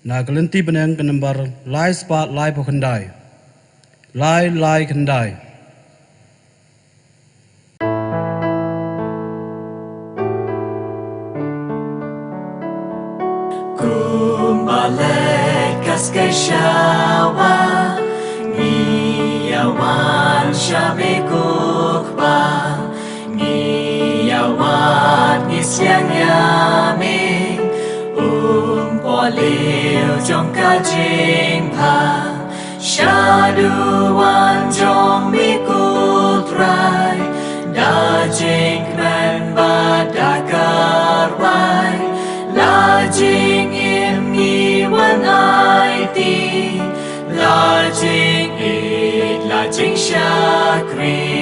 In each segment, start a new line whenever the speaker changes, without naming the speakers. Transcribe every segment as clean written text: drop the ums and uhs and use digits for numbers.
Na kelenti beneng ke nomor lai spat lai pokendai. Lai kendai.
Kumbalik kaskai syawa Ngiyawan syamikukba Ngiyawat ngisyang yaming Poliu jong kajing pa Syaduan jong mikutrai Dajing men badakarwai Lajing im ngiwan aiti Lajing it lajing syakri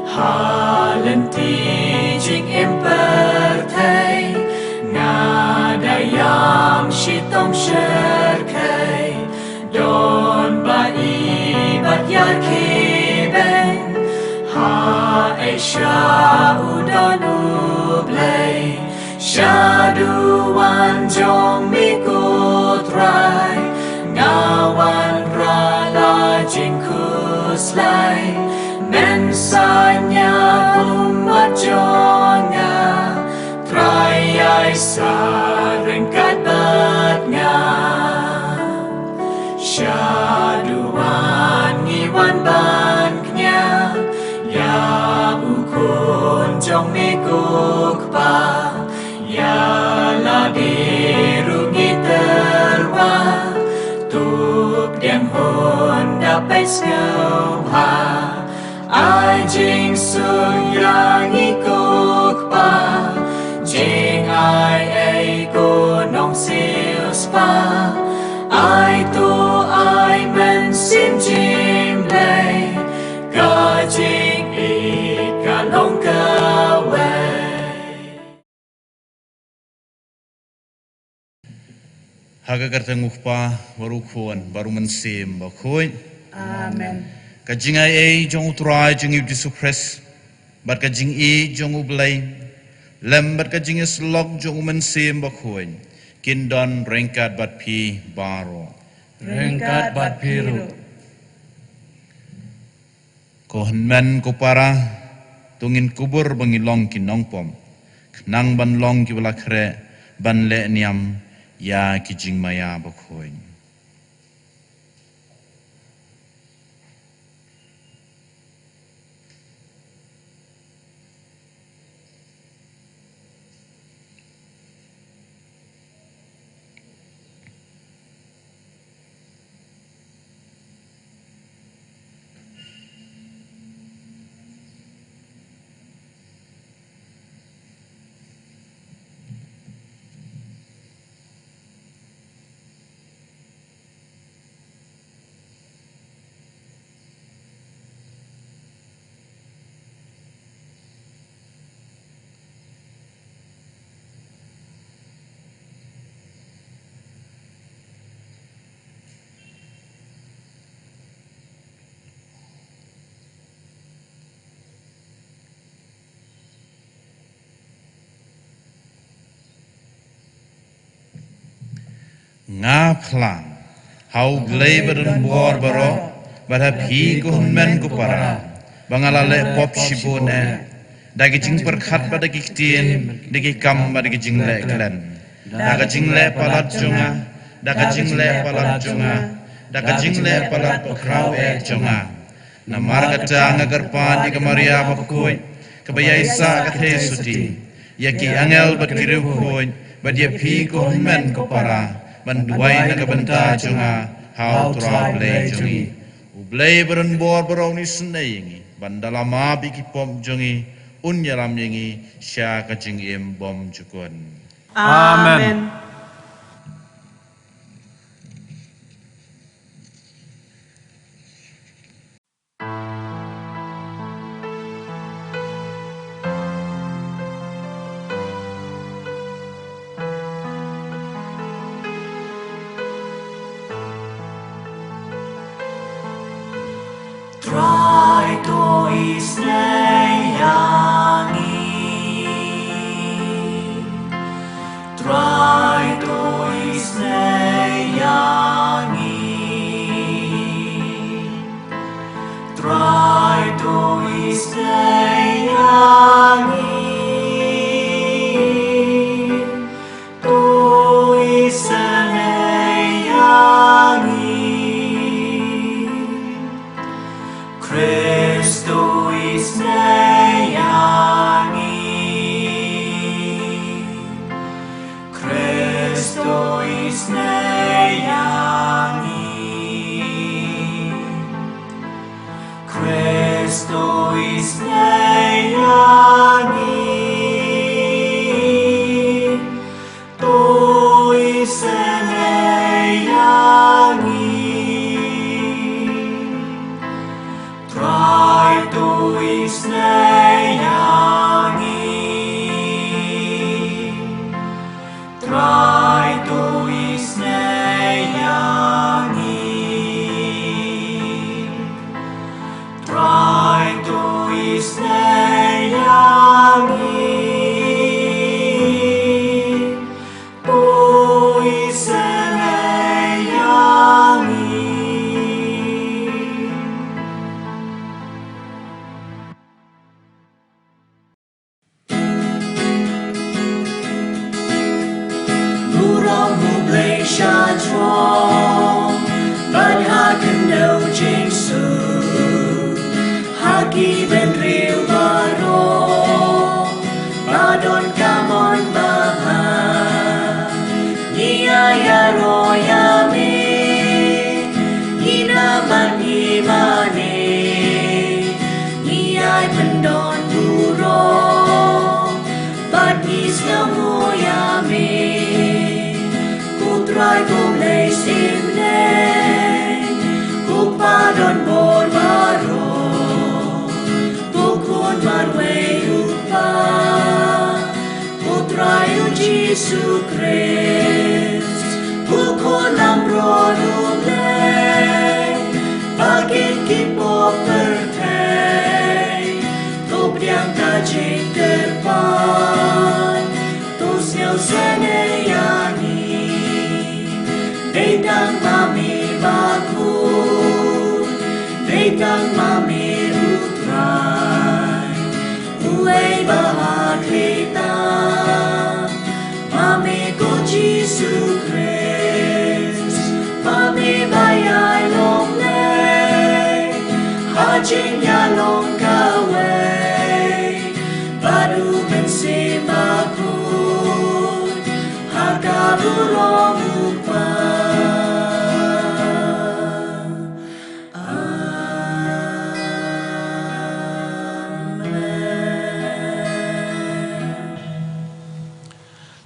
Halenti jing im pertai Ngadayam shitong sherkai Don ba ibat yakibeng Ha Asia udon ublay Syaduan jong mikutrai Ngawan rala jingkuslay Mensanya umat jonga Trayai sarengkat batnya Syaduan ngiwan banknya Ya ukun jong mikukpa Ya la dirungi terwa Tup diang hon dapat sengha Ai jing sun yang ikukpa Jing ai ko nong sius pa Ai tu ai men sim jim lay Ka jing it ka long ka way
Haga kartang ukpa baru kuan baru mensim bakoi.
Amen.
Kajing ai jong utrai jong iu disupres. Bat kajing i jong ublay. Lem bat kajing slok jong mensim bakoi. Kindon rengkat bat pi baro.
Rengkat bat biru.
Kohenmen ko para tungin kubur bangilong kinong pom. Nang ban long ki balakre ban le niam. Ya kijing maya bakhoy. Ngaplang hau glei beren bor baro barhap hi ko men ko para bangalale pop shibone dagi jing perkhat pada giktien dagi kam pada jing le klen daga jing le palat jonga daga jing le palat jonga daga jing le palat pokrau jonga na margata ngagar pa di kamaria bakoi kabaya isa kathe suti yaki angel bat kiru khoi badia phi ko men ko para banduai na kabanta junga hau trable jungi ublay beren bor borong ni sunayingi bandala ma biki pom jungi unyalam yingi sya kajing im bom jukun.
Amen.
Try to isnayangi Try to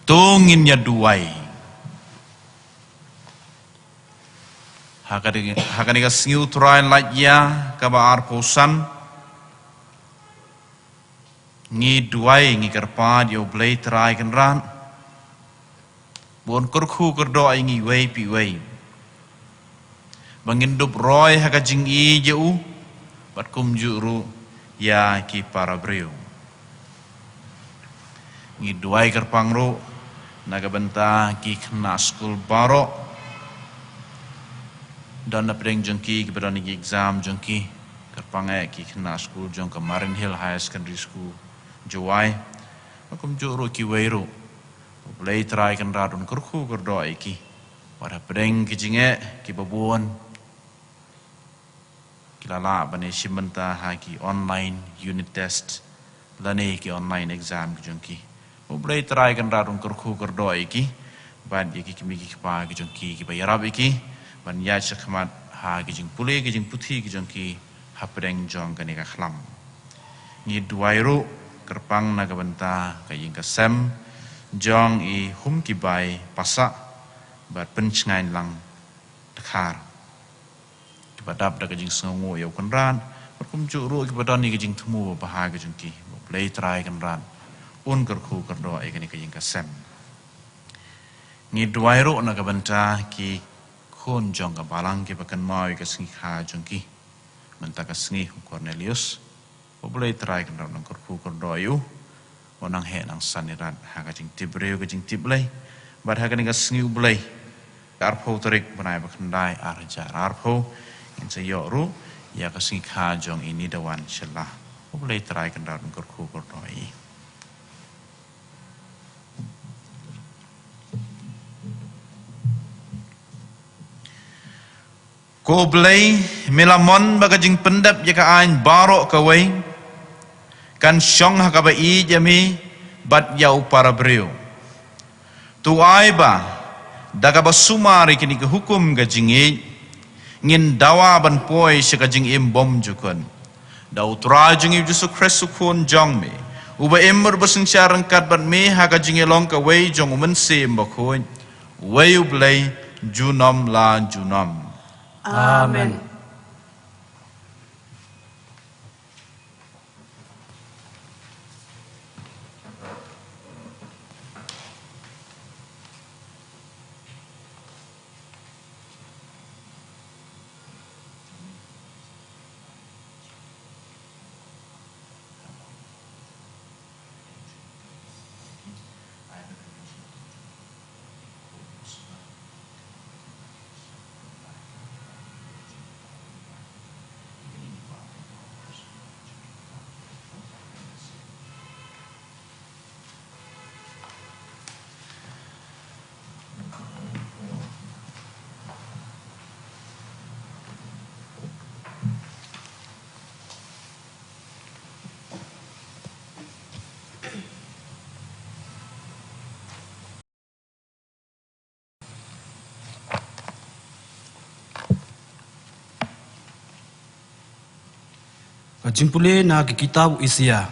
Tungin ya duai. Hakaniga singiu turain lajya kaba arposan. Ngi duai ngi kerpa dio blay terai kenran. Bon kurku kerdo ngi wei pi wei. Bangindup roy hakajing i jau. Bat kum juru ya ki para breu. Ngi duai kerpang ro. Naga benta ki kena skul baro dan napedeng jengki kepada nigi exam jengki kerpangai ki kena skul jong ke Marin Hill High Secondary School Juwai makum juru ki weiru boleh try kan radun kurku kerdo ki pada pedeng ki jinge ki babuan kilala bani simenta haki online unit test lani ki online exam ki jengki boleh try kan radun kurku kerdo ki ban ki kimi ki pa ki jengki ki bayarab ki ban ya chakmat ha ki jeng pule ki jeng puthi ki jengki hapedeng jong ka ni ka khlam ni duairu kerpang naga benta ka ying ka sem jong i hum ki bai pasa bat penchngain lang dekhar ki badap da ka jing sngu yo kanran kum chu ru ki badan ni ki jing thumu baha ki jengki boleh try kan ran un kerku kerdo ai ka ni ka ying ka sem ni duairu naga benta ki khon jong ka balang ki pakan mau ka singi kha jengki menta ka singi Cornelius boleh try kan ran kerku kerdo yu onang he nang saniran ha ka jing tibreu ka jing tiblai bar ha ka ni ka singi ublai arpho tarik banai bakandai arja arpho in sa yoru ya ka singi kha jong ini dawan shallah boleh try kan ran kerku kerdo ai Ko blay melamon bagajing pendap jaka ain barok kawai kan syong hakaba I jami bat yau para brio. Tu ai ba daga basumari kini ke hukum gajing ngin dawa ban poi sekajing bom jukun. Dau trajing Yesus Kristus kun jong me. Uba emmer basing syarang kat bat me hakajing long kawai jong umense mbakoi. Wayu blay junom la junom.
Amen.
Kajimpule na ke kitab Isya.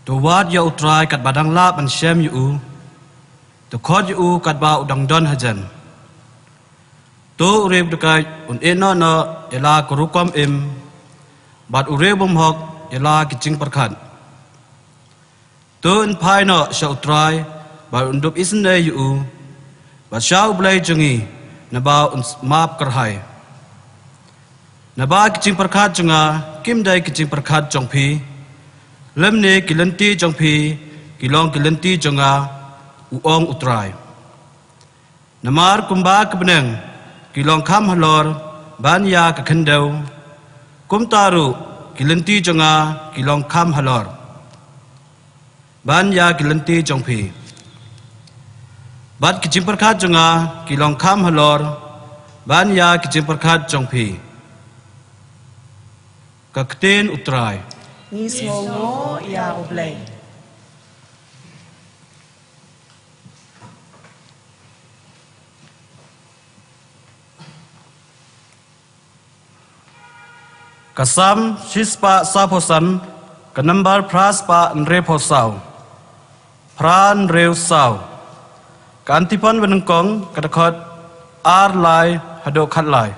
Towat ya utrai kat badang la ban syam yu. To khod yu kat ba udang don hajan. To ureb dekai un eno no ela kurukom bat urebum hok ela kicing perkhat. To in pai no sya utrai ba undup isne yu. Bat syau blai jungi na ba un map kerhai. Naba kicing perkhat jonga kim dai kicing perkhat jongpi lemne kilanti jongpi kilong kilanti jonga uong utrai namar kumba kebeneng kilong kam halor ban ya kakendau kum taru kilanti jonga kilong kam halor ban ya kilanti jongpi bat kicing perkhat jonga kilong kam halor ban ya kicing perkhat jongpi Kakten utrai.
Nismongo ya oblay.
Kasam shispa saposan kenambar praspa nreposau. Pran reusau. Kantipan benengkong kadakot ar lai hadok khat lai.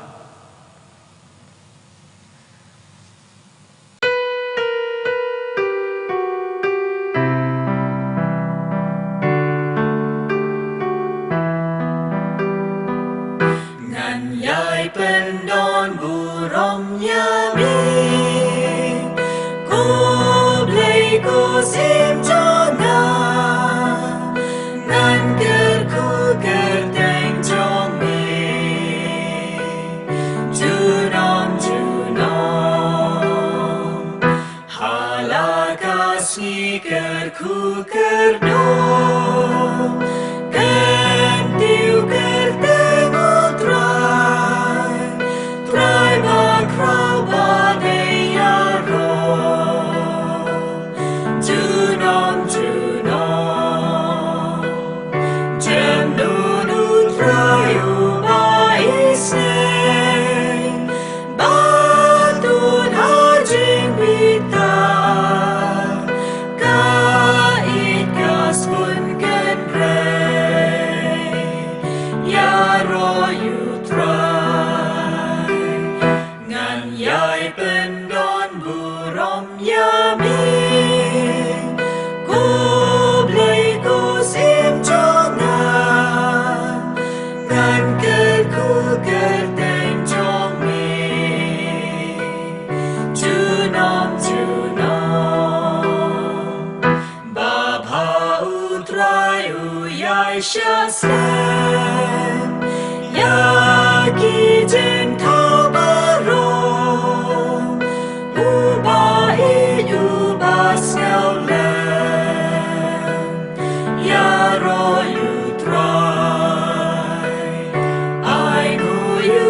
You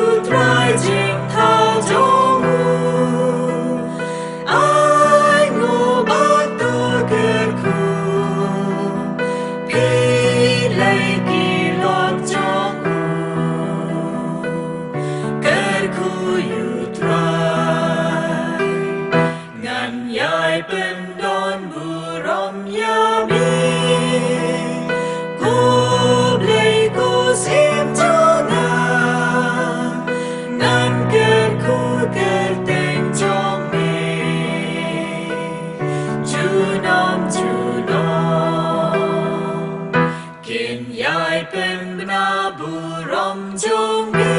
เป็นบนาบุรมจงมี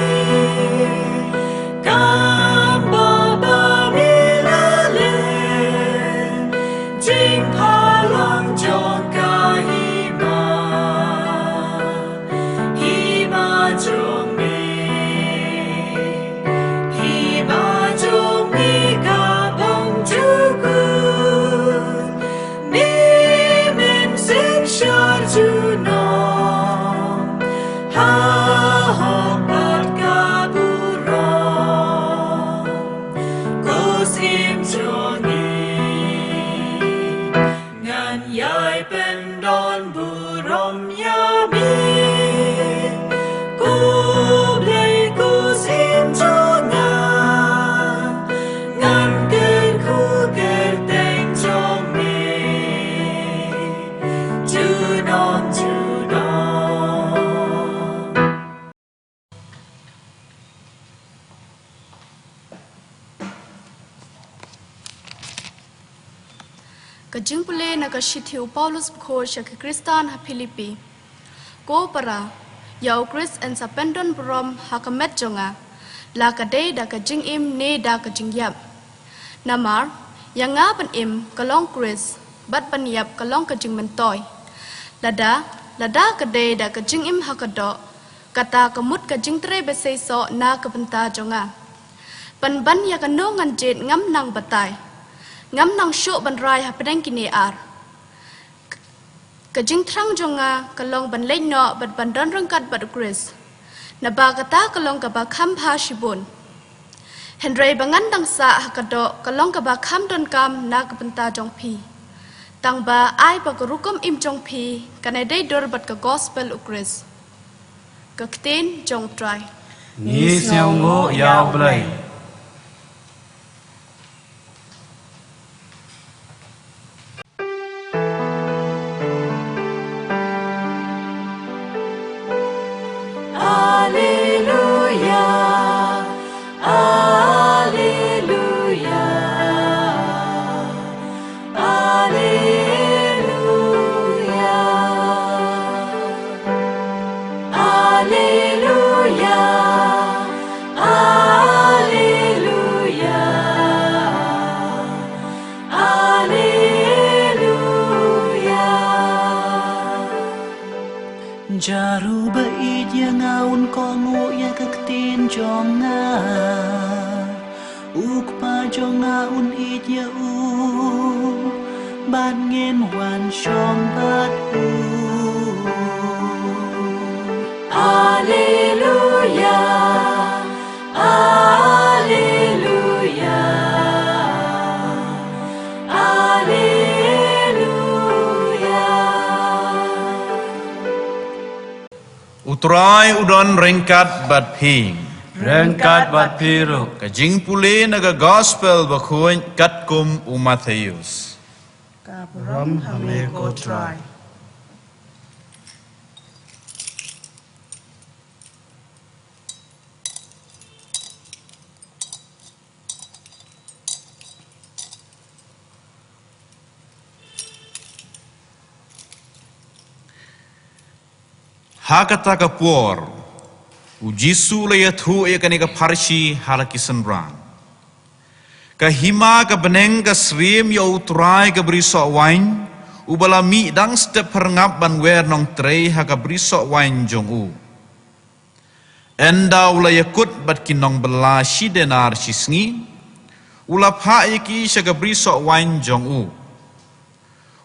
กามบาบามิละเลจิงพาลังจงกาหิมาจงมีหิมาจงมีกาบังจุกุนิมินสิงชาจุนอฮาหอกปัดกาบุรอกุสิมจงมีงานใหญ่เป็นดอนบุรมยามี
Kajing pule na kashitiu Paulus bukho shaki Kristan ha Filipi. Ko para yau Chris and sapendon brom hakamet jonga. La kadei da kajing im ne da kajing yap. Namar yang nga pan im kalong Chris bat pan yap kalong kajing mentoy. Lada kadei da kajing im hakado kata kamut kajing tre besei so na kabenta jonga. Pan ban ya kano nganjet ngam nang batai. Ngam nang syuk ban rai ha pedang kini ar. Kajing trang jonga kalong ban lej no bat ban don rangkat bat Chris. Naba kata kalong kaba kham ha shibun. Henry bangan dang sa hakado kalong kaba kham don kam na kabenta jong pi. Tang ba ai ba karukom im jong pi kanai dei dor bat ka gospel u Chris. Kaktin jong try.
Ni siêu ngô yao blay.
Jaru bait ya ngaun kongo ya kaktin jonga ukpa jonga un it ya u ban ngen wan shom bat u Alleluia Alleluia
Utrai udon rengkat bat ping.
Rengkat bat piru.
Kajing pule naga gospel bakhuin katkum u Matthews.
Kabram hame ko try.
Hakata ka por. Ujisu la yathu ya kanika parshi halakisan rang. Kahima ka beneng ka srim ya utrai ka beriso wine. Ubala mi dang step perngap ban wer nong trei ha ka beriso wine jong u. Enda ula yakut bat kinong bela shi denar shisngi. Ula pa yaki sya ka beriso wine jong u.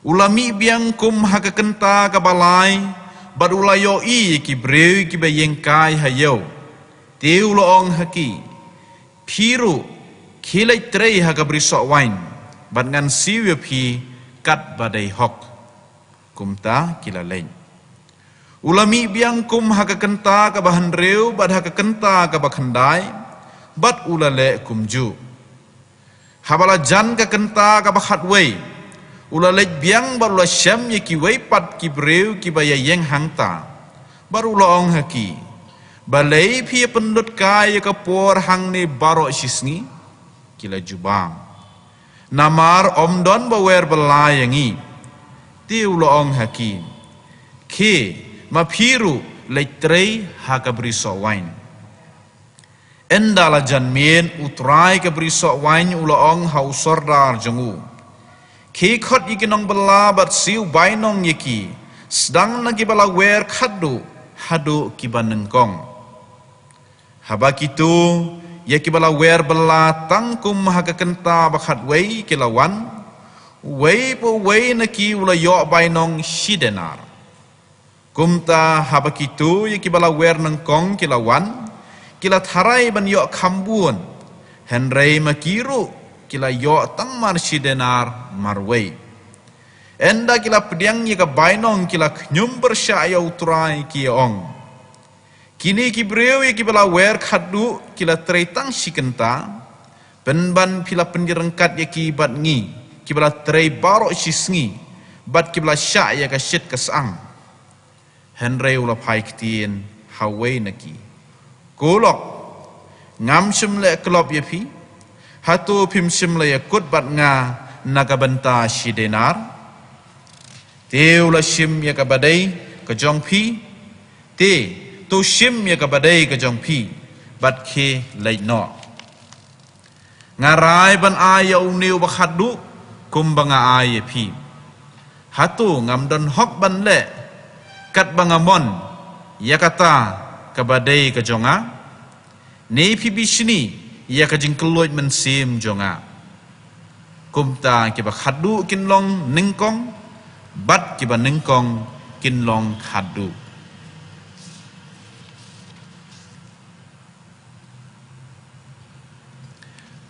Ula mi biang kum ha ka kenta ka balai. Badula yo i ki breu ki bayeng kai hayo. Teu loong haki. Piru kilai trei ha kabri sok wine. Bad ngan siwe pi kat badai hok. Kumta kila lain. Ulami biang kum ha ka kenta ka bahan reu bad ha ka kenta ka bakhandai. Bad ulale kumju. Habala jan ka kenta ka bakhat wei. Ulalej biang baru la syam ye ki wei pat ki breu ki baya yang hangta baru la ong haki balai phi pendut kai ka por hang ni baro sisngi kila jubang namar omdon bawer belayangi tiu la ong haki ke ma phiru leitrei haka beriso wine. Endala janmien utrai ke beriso wine ulaong hausordar jengu. Kikot ikinong belabat siu bainong yeki, sedang nagi bala wer khadu, hadu kibanengkong. Habakitu, yeki bala wer bela tangkum haka kenta bakhat wei kilawan, wei po wei naki ula yok bainong shidenar. Kumta habakitu yeki bala wer nengkong kilawan, kila tharai ban yok kambun, henrei makiru, kila yok tang mar shidenar marwei. Enda kila pediang yeka bainong kila knyum bersya utrai kiong. Kini kibreu yeki bala wer khadu kila treitang shikenta, penban pila pendirengkat yeki bat ngi, kibala trei barok shisngi, bat kibala syak yeka shit kesang. Henrei ula pai ketien hawai naki. Kulok ngam shimle kelop yepi, hatu pim shimle yakut bat nga nagabenta shidenar. Te ula shim yeka badai kejong pi, te tu shim yeka badai kejong pi, bat ke leit no. Ngarai ban aya uniu bakhadu kumbanga aya pi. Hatu ngam don hok ban le kat bangamon yakata kabadai kejonga ne pi bishni ya kajing keloit mensim jonga. Kumta kiba khadu kinlong ningkong bat kiba ningkong kinlong khadu.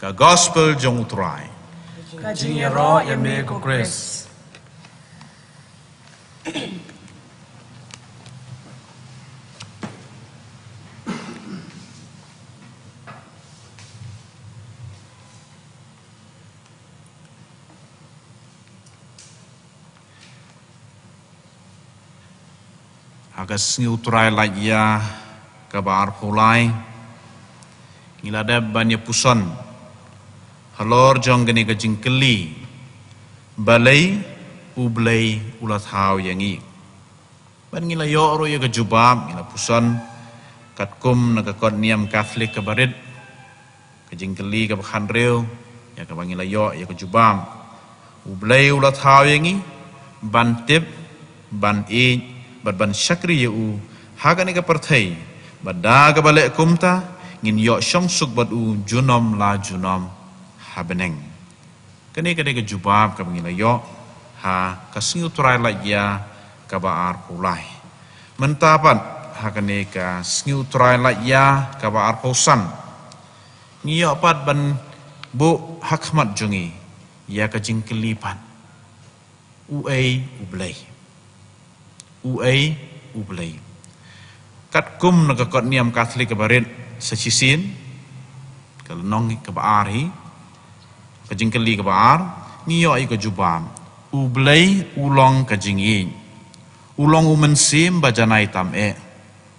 Ka gospel jong utrai.
Kajing yaro yame ko Chris.
Agas utrai laya kabar pulai. Ngilada banyak puson. Halor jong gani kajing keli, balai ublai ulat hau yangi. Ban ngila yoro ya kejubam, ngila puson, katkum nakakot niam Katolik kabarit, kajing keli kabakhan reu, ya kabang ngila yo ya kejubam. Ublai ulat hau yangi, ban tip, ban ban syakri ya haga ni kapartai, bada kabalik kumta, ngin yo syong suk bad junom la junom. Habeneng. Kene ke jubab ka bangilayo ha kasingu turai laya ka baar pulai. Mentapan ha kene ka singu turai laya ka baar posan. Ngiyo pat ban bu hakmat jungi ya ka jingkelipan. Uai ublai. Uai ublai. Kat kum nakakot niam Katolik kabarit sa sisin kalau nong ka baar hi kajing keli kabar, ngiyo ay kajubam, ublay ulong kajing yin, ulong umensim bajanay tam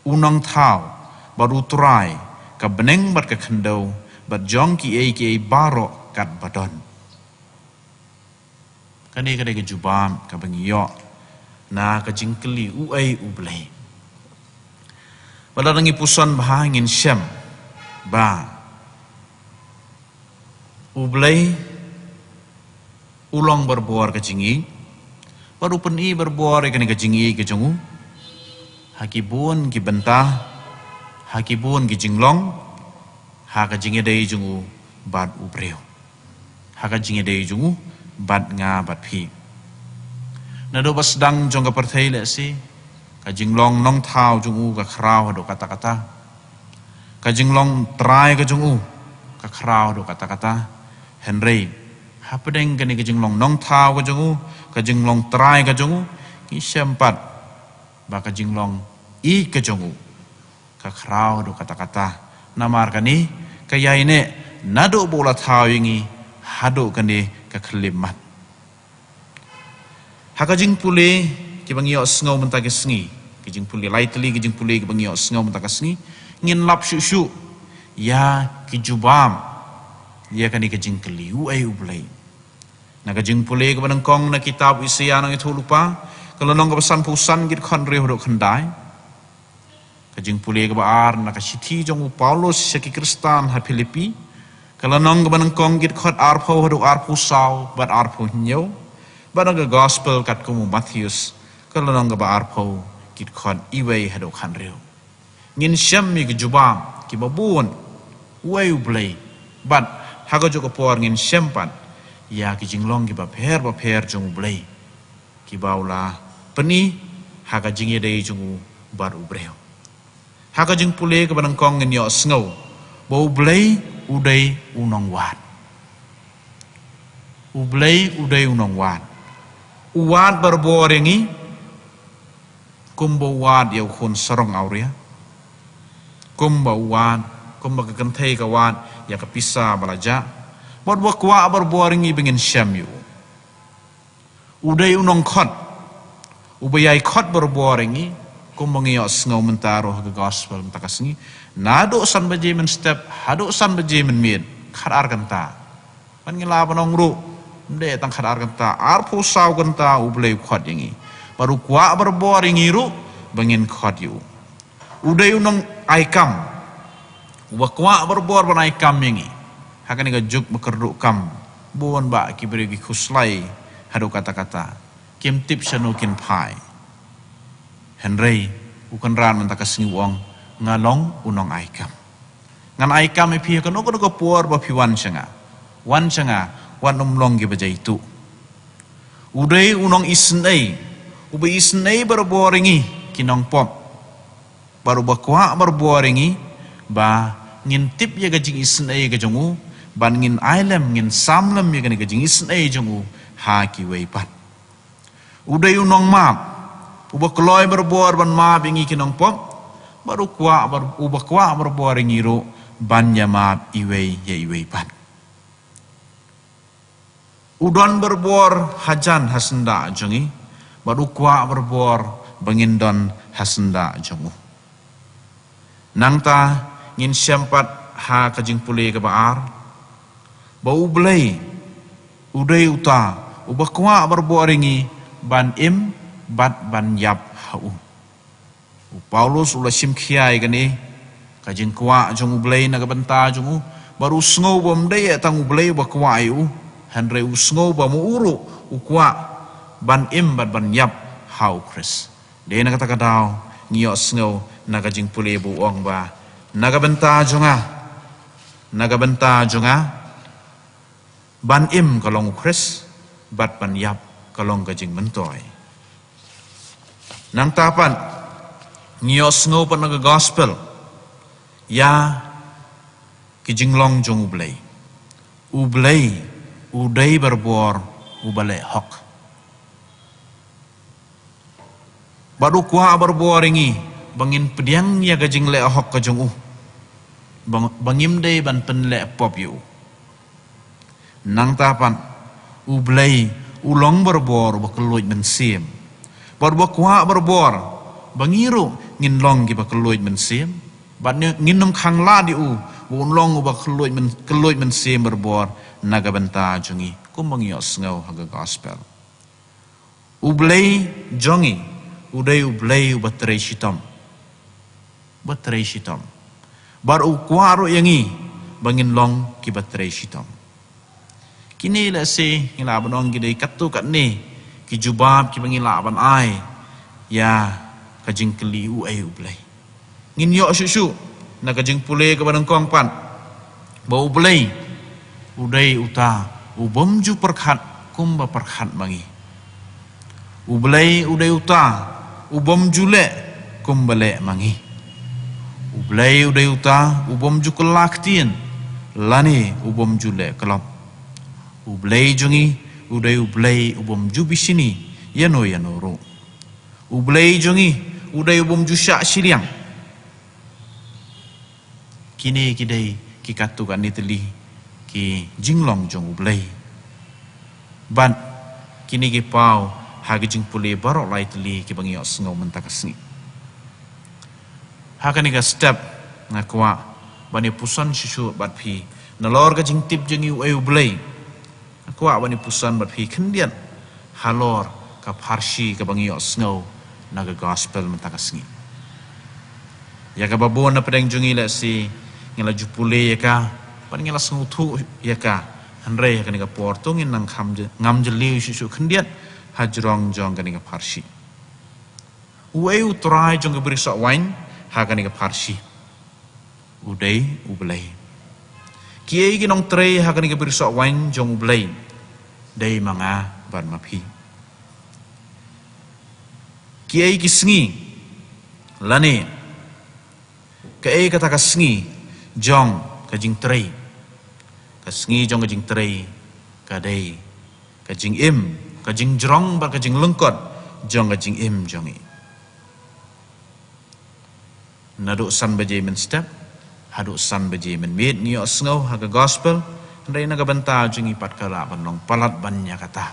unong tau, baru turay, kabeneng bat kakendaw, bat jong ki ay baro kat badon. Kani kajubam kabangiyo, na kajing keli uay ublay. Balarangi puson bahangin syam, ba, ublay ulong berbuar kejingi baru peni berbuar ikan kejingi kejongu hakibun ki bentah hakibun ki jinglong ha kejingi dai jungu bad ubreu ha kejingi dai jungu bad nga bad pi nado basdang jong ka perthai le si kajinglong nong thau jungu ka khrau do kata-kata kajinglong trai ka jungu ka khrau do kata-kata Henry, hapedeng kani kajinglong nong tau kajongu, kajinglong trai kajongu, isyampat, ba kajinglong I kajongu, kakrau do kata-kata, namar kani, kaya ini nado bola tau ingi, hado kani kakelimat. Hakajing pule, kibangyo sengau mentaka sengi, kajing pule lightly, kajing pule kibangyo sengau mentaka sengi, ngin lap syuk-syuk, ya kijubam, ia kan ikajing keliu ay ublay. Nakajing pulih kepada kong na kitab Isaiah nang itu lupa. Kalau nong kepesan pusan git kon reh dok kendai. kajing pulih ke baar nak sithi jong Paulus syaki Kristan ha Filipi kalau nong ke banangkong git khot arpo haduk arpo saw bat arpo nyo bat ang gospel kat kumu Matthews kalau nong ke baar po git khot iway haduk hanreu ngin syam mi ke jubam ki babun way ublay bat hago joko por ngin syampan ya ki jinglong ki baper jong ublay ki baula peni haga jing yedai jong bar ubreu haga jing pulih ke banangkong ngin yo sngau bau ublay uday unong wat ublay uday unong wat uwat berborengi kumbo wat yaw khun sarong auria kumba wat kumba kekentay ka wat ya kapisa balaja bot wakwa berborengi bengin syamyu uday unong khot ubayay khot berborengi kumbangi ngau mentaro ke gospel mentakasngi nado san baje men step hado san baje men mid khadar kanta man ngila panong ru de tang khadar kanta arpu saw kanta ublay khot yangi baru kwa berboring iru bengin khot yu uday unong aikam wakwa berbor ban aikam yangi hakan ga juk bekerdu kam buon ba kibri ki khuslai hado kata-kata kim tip shanukin pai Henry ukan ran mentakasngi wong ngalong unong aikam ngan aikam ipi kan uko puar ba piwan changa wan umlong ge baja itu uday unong isnei ubai isnei berboringi kinong pop baru bakwa berboringi ba ngintip ya gajing isnei ga jongu ban ngin ailem ngin samlem ya gajing isnei jongu ha ki weipat uday unong map ubak loy berbor ban map ingi kinong pop baru ubah berbuat ngiro banya maaf iwei ya iwei pan udon berbuat hajan hasenda jongi baru kuah berbuat bengindon hasenda jongu nangta ngin syampat ha kajing pulih ke baar bau belai udai uta ubah kuah berbuat ringi ban im bat ban yap hau Paulus ulah simkiai gani kajing kwa jong ublay nagabanta jong baru sngow bom day tang ublay ba kwa ayu hanre usngow ba mu uru ukwa ban im ban yap how Chris de nagata daw ngiyo sngow nagajing pulay buong ba nagabanta jonga ban im kalong Chris bat ban yap kalong kajing mentoy nang tapan ngiyos ngo pa naga gospel ya kijinglong jong ublay uday berbor ubale hok baru kuah berbor ringi bangin pediang ya gajing le hok ka jong bangim day ban pen le pop yu nang tapan ublay ulong berbor bakeluj mensim baru kuah berbor bangiru ngin long gi bakeluj mensim bat ngin nom khang la di won long bakeluj mensim berbor naga benta jongi kumbangi osngau haga gospel ublay jongi uday ublay batre shitom bar ukwaro yangi bangin long ki batre shitom kini la se ngila banong gi dei katu kat ni ki jubab ki bangila ban ai ya kajing keli ay ublay ngin yo susu na kajing pulih ke banangkong pan bau ublay uday uta ubom ju perkhat kumba perkhat mangi ublay uday uta ubom jule kumbale mangi ublay uday uta ubom ju kelaktin lani ubom jule kelop ublay jungi uday ublay ubom ju bisini yano ro ublay jungi uday ubom jusyak siliang kini kidai ki katu kan niteli ki jinglong jong ublay ban kini ki pau hagi jing pulih barok lai teli ki bangi osngau mentakasni hakani ka step ngakwa bani pusan susu bat phi nalor ka jing tip jing ublay akwa bani pusan bat phi kendian halor ka parsi ka bangi osngau naga gospel mentakasngi ya ka babon na pedeng jungi la si ngela jupule ya ka pan ngela sengutu ya ka hanre ya ka ni ka portung in nang ngam jeli su khendiat hajrong jong ka ni ka parsi uai utrai jong ka beri sok wain ha ka ni ka parsi udai ublai kiai ki nong tre ha ka ni ka beri sok wain jong ublai dai manga ban mapi kiai ki sengi lane kiai kata ka sengi jong ka jing tre ka sengi jong ka jing tre ka dai ka jing im ka jing jrong ba ka jing lengkot jong ka jing im jong i naduk san baje men step haduk san baje men mit ni osngau ha ka gospel ndai na ka banta jing i pat kala banong palat banya kata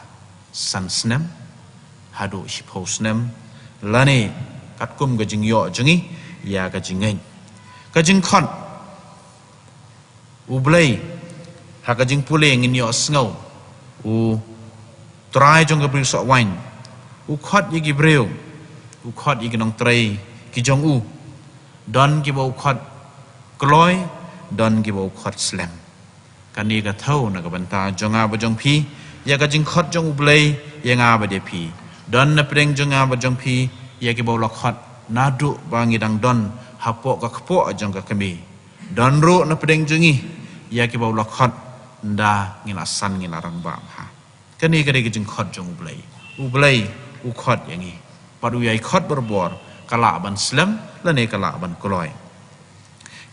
san snem haduk shipho snem lani kat kum ka jing yo jing i ya ka jing ngai ka jing khon u blai ha ka jing pule ngin yo osngau u trai jong ka bri sok wain u khot yi gi breu u khot yi gi nong trei ki jong u don ki bo khot kloi don ki bo khot slam kani ka thau na ka banta jonga ba jong phi ya ka jing khot jong u blai ya nga ba de phi don na preng jonga ba jong phi ya ki bo lo khot nadu ba ngi dang don hapo ka khpo jong ka kami don ro na preng jongi ya ki bo lo khot nda ngi la san ngi la rang ba ha kani ka de ki jing khot jong u blai u khot yang i padu yai khot berbor kala ban slam lane kala ban koloi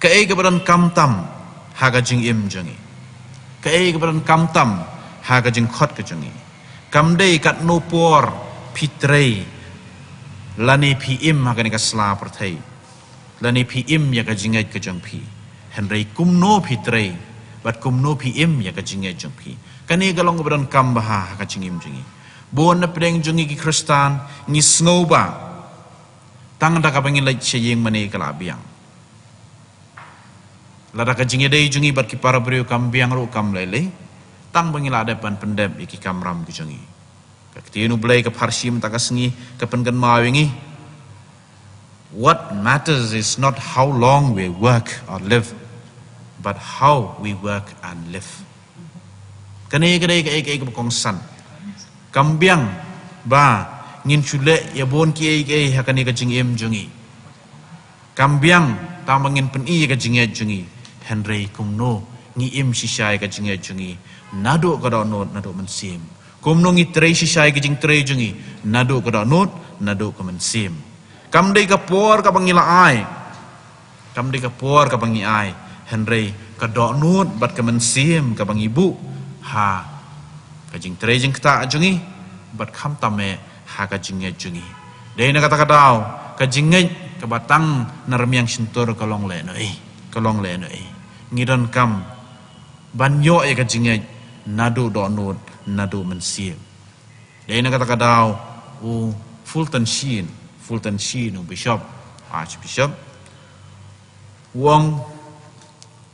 ka e ka badan kam tam ha ka jing im jongi ka e ka badan kam tam ha ka jing khot ka jongi kam dei kat no por pitrei lane pi im ha ka ni ka sla perthai lane pi im ya ka jingai ka jong pi henrei kum no pitrei bat kum no pi im ya ka jingai jong pi kani ka long ka badan kam ba ha ka jing im jongi bon na pedeng jongi ki kristan ngi sngo ba tang da ka bangin lai cheyeng mane kala biang lada ka jinge dei jungi bat ki para brio kam biang ro kam lele tang bangin la depan pendem iki kam ram ki jungi ka tienu blai ka parsim ta ka sengi ka pengan mawingi what matters is not how long we work or live but how we work and live kane ka dei ka kong san kam biang ba ngin chule ya bon ki ai hakani ka jing em jungi kambiang tamangin pen i ka jing e jungi henry kumno ngi im shisai ka jing e jungi nado ka do not nado mensim kumno ngi trei shisai ka jing trei jungi nado ka do not nado ka mensim kamdei ka por ka bangila ai kamdei ka por ka bangi ai henry ka do not bat ka mensim ka bangi bu ha ka jing trei jing ta jungi bat kham tame ha ka jingai jungi dei na kata kadau ka jingai ka batang narmiang sintor kalong le noi ngidon kam banyo ya ka jingai nadu do nod nadu mensim dei na kata kadau u Fulton Sheen u bishop archbishop wong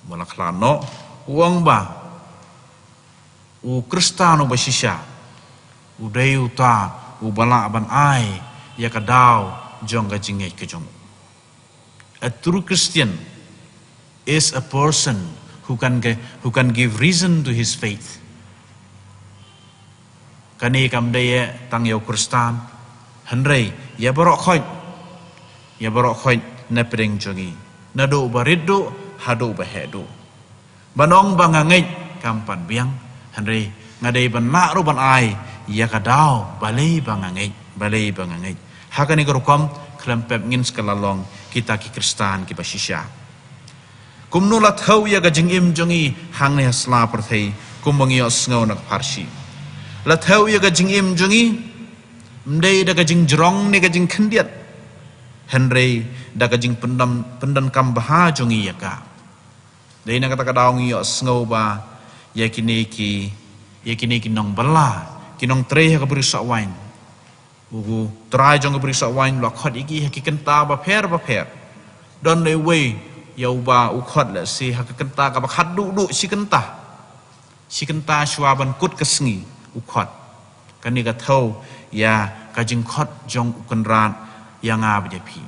malaklano wong ba u kristano ba shisha u dei uta ubala ban ai ya kadau jong ka jingai ke jong a true Christian is a person who can give reason to his faith kani kam dei tang yo kristan henrei ya borok khoi na preng jongi na do barido hado bahedo banong bangangai kampan biang henrei ngadei ban na ro ban ai ya kadau balai bangangai hakani korkom klempep ngin skalalong kita ki kristan ki basisya kumno la thau ya ga jingim jongi hang ne hasla perthei kumbangi osngau nak parsi la thau ya ga jingim jongi mdei da ga jing jrong ne ga jing khendiat henrei da ga jing pendan kam baha jongi ya ka dei na kata kadau ngi osngau ba yakini ki nong bala kinong tre ha ka beri sak wain ugu trai jong ka beri sak wain lo khot iki ha ki kenta ba pher don le we yau ba u khot la si ha ka kenta ka ba khat du si kenta shwa ban kut ka sngi u khot kani ka thau ya ka jing khot jong kan ran ya nga ba je phi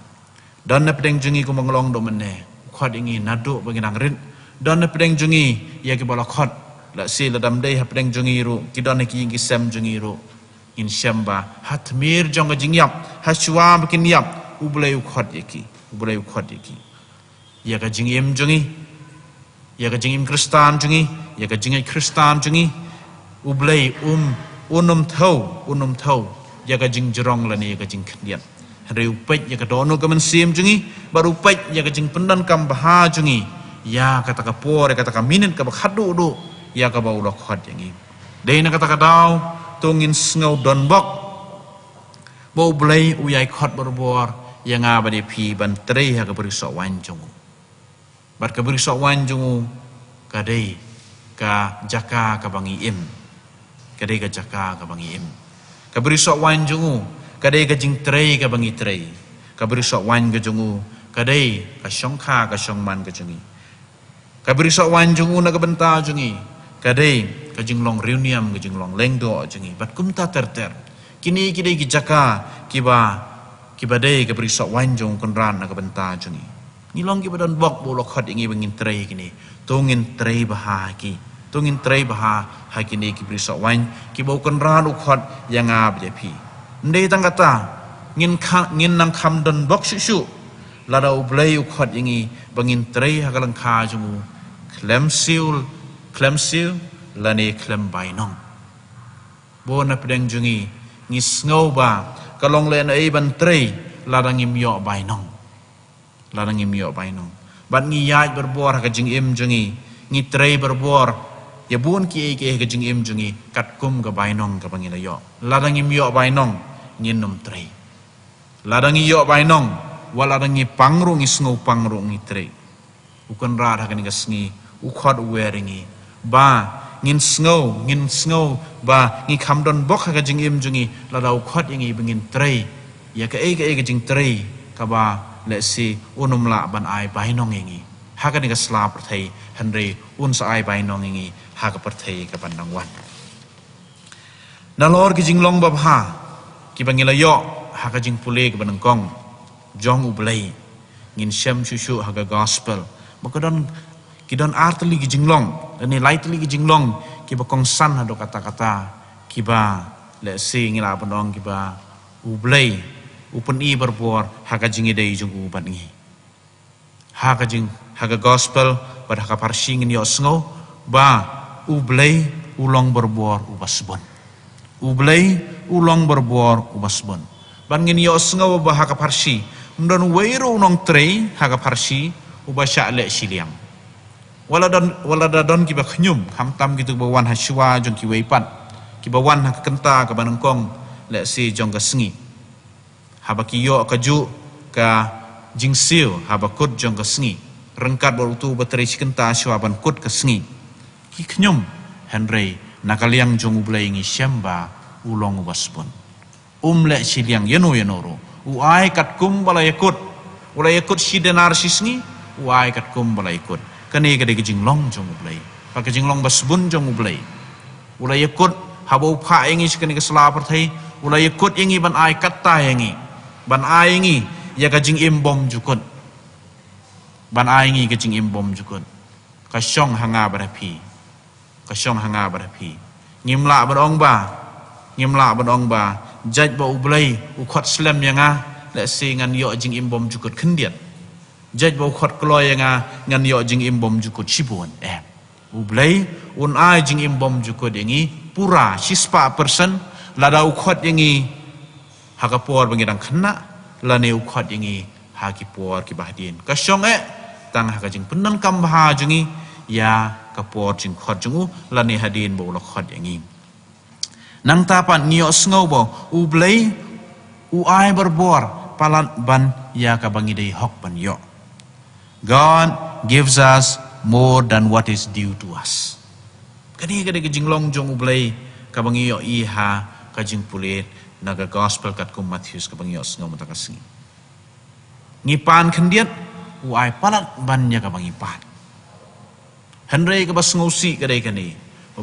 dan na pedeng jungi ko manglong do menne khot ingi nadu bagi nang rin dan na pedeng jungi ya ki bala khot la si la dam dei ha pedeng jungi ru ki don ki ingi sem jungi ru in shamba hatmir jong jing yap ha shwa bikin yap ublei khot yaki ya ka jing im jungi ya ka jing im kristan jungi ya ka jing kristan jungi ublei unum thau ya ka jing jerong la ni ya ka jing khdian reu pet ya ka dono ka men sim jungi baru pet ya ka jing pendan kam baha jungi ya kata ka por kata ka minin ka khadu du ya ka bau lo khot yangi dei na kata ka dau tungin snau don bok bau blai uyai khot berbor yang abadi pi ban trei ha ka beri so wan jungu bat ka beri so wan jungu ka dei ka jaka ka bangi im ka dei ka jaka ka bangi im ka beri so wan jungu kadai ka jing trei ka bangi trei ka beri sok wan ka jungu kadai ka syong kha ka syong man ka jungi ka beri sok wan jungu na ka benta jungi kadai ka jing long reuniam ka jing long lengdo jungi bat kum ta ter kini kidai ki jaka kiba dai ka beri sok wan jung kon ran na ka benta jungi ni long ki badan bok bo lokhat ingi bangin trei kini tongin trei baha kini ki beri sok wan ki bo kon ran ukhot yang ab je pi ndai tang kata ngin nang kham don bok shu lada ublei ukhot ingi bangin trei hakalang kha jungu klem sil lani klem bainong bo na pedeng jungi ngis ngau ba kalong len ai ban trei lada ngim yo bainong bat ngi yaj berbor ka jing im jungi ngi trei berbor ya bun ki ke jing im jungi kat kum ka bainong ka bangin yo lada ngim yo bainong ngin nom trei lada ngi yo bainong wala ngi pangru ngi sngo pangru ngi trei ukon ra ha kan ngi ukhot weringi ba ngin sngo ba ngi khamdon bok ha jing im jungi lada ukhot ngi bangin trei ya ka jing trei ka ba le si unum la ban ai bainong ngi ha kan ngi sla perthai hanre un sa ai bainong ngi ha ka perthai ka pandang wan nalor ki jing long ba ha ki bangila yo ha ka jing pule ke banangkong jong ublei ngin shem shushu ha ka gospel makadon kidon artli ki jinglong dan ni lightly ki jinglong ki ba kong san ha do kata-kata ki ba le si ngila panong ki ba ublei upen i berbor ha ka jing idei jung uban ngi ha ka gospel pada ha ka parsing ni yo sngo ba ublei ulong berbor ubasbon ublei ulong berbor ubasbon ban ngin yo sngo ba ha ka parsi ndon weiru nong trei ha ka parsi ubasha le siliam wala don ki ba khnyum ham tam gitu ba wan ha shwa jong ki weipat ki ba wan ha ka kenta ka banangkong le si jong ka sngi ha ba ki yo ka ju ka jingsil ha ba kut jong ka sngi rengkat ba utu ba trei kenta shwa ban kut ka sngi ki khnyum henrei nakaliang jong ublei ngi shamba ulong ubasbon le siliang yenoro uai kat kum bala yakut sidenar sisngi uai kat kum bala yakut kane gade jing long jong ublei pa jing long basbun jong ublei ulai yakut habau pha ingi skane ke sla perthai ulai yakut ingi ban ai katta ingi ban ai ingi ya ka jing imbom jukut ban ai ingi ka jing imbom jukut ka syong hanga barapi ngimla badong ba jaj ba ublei ukhot slam yanga le si ngan yo jing imbom jukut khendiat jaj ba ukhot kloy yanga ngan yo jing imbom jukut sibon ublei un ai jing imbom jukut yangi pura sispa person lada ukhot yangi hakapor bangidang khna lane ukhot yangi hakipor ki bahdien ka syong tang ha ka jing penan kam baha jungi ya kapor jing khot jungu lane hadin bo lo khot yangi nang tapan niyo sngo bo ublei uai berbor palat ban ya ka bangi dei hok ban yo God gives us more than what is due to us kani ka de jinglong jong ublei ka bangi yo i ha ka jing pulit naga gospel kat kum Matthews ka bangi yo sngo mata kasingi ngipan khendiat uai palat ban ya ka bangi pan henrei ka basngo si ka dei kani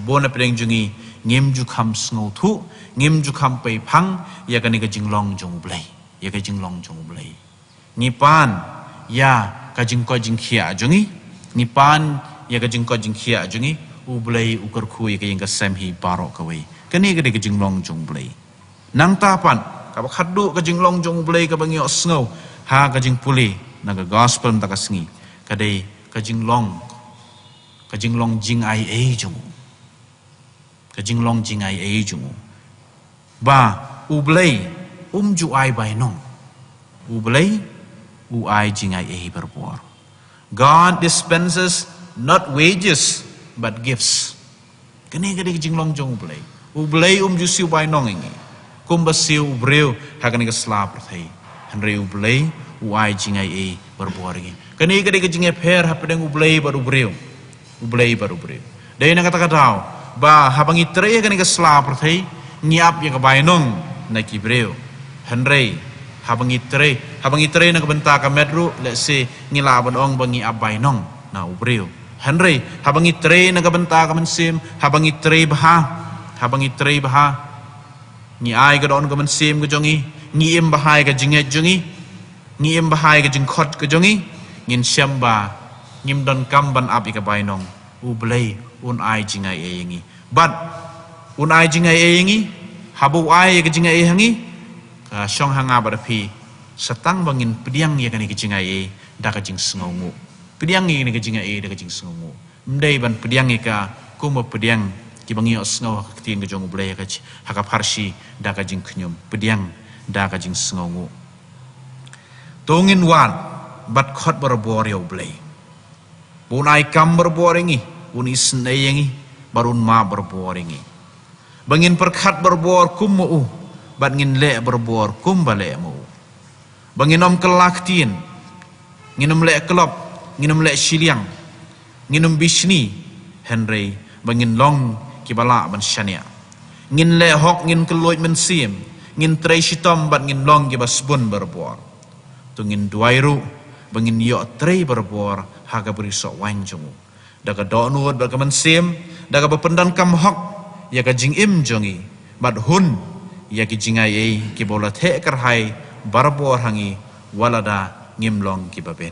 bona pedeng jungi ngim ju kham sngo thu ngim ju kham pei phang ya ka ni ka jinglong jong ublei Ngipan ya kajing ko jing khia jungi. Ngipan ya kajing ko jing khia jungi. Ublay ukar kui kajing kasem hi barok kawai. Kani kade kajing long jong blay. Nang tapan kabak haddu kajing long jong blay kabang yo sngau ha kajing puli naga gospel takas ngi. Kade kajing long jing ai e jungu. Kajing long jing ai e jungu. Ba ublay ju ai bai nong. Ublay ai jing ai e berbuar. God dispenses not wages but gifts. Kani kade kajing long jong ublay. Ublay ju siu bai nong ingi. Kum basiu ubreu hakani keslap rathai. Henry ublay ai jing ai e berbuar ingi. Kani kade kajing e per hapedeng ublay baru ubreu. Ublay baru ubreu. Dai na kata-katau ba habang itre kani keslap rathai ngiap yang kebainong na kibreu. Henry habang itre na kabenta ka medru let's say ngilaban ong bangi abainong na ubreu. Henry habang itre na kabenta ka mensim habang itre baha ni ai ka don ka mensim ka jongi ni im bahai ka jinget jongi ni im bahai ka jingkhot ka jongi ngin syamba ngim don kam ban ab ka bainong ublay ai jingai e yangi but ai jingai e yangi habu ai ka jingai e hangi ka syong hanga barapi satang bangin pediang ya kani kejingai e da ka jing sngongu pediang ni ka jingai e da ka jing sngongu mdai ban pediang ka kuma pediang ki bangi osno tin ka jong ublay ka haka parsi da ka jing knyum pediang da ka jing sngongu tongin wan bat khot barabor ya ublay bunai kam barabor ingi un isnai ingi barun ma barabor ingi bangin perkhat barabor kumu bat ngin le barabor kum bale mu banginom kelaktin nginom le kelop nginom le siliang nginom bisni Henry bangin long kibala ban syania ngin le hok ngin keloit mensim ngin trei shitom bat ngin long kibasbun barabor tu ngin duairu bangin yo trei barabor haga berisok wanjung daga donut bat mensim daga bependan kam hok ya ka jing im jongi bat hun ya ki jingai e ki bola the karhai barbor hangi walada ngimlong ki baben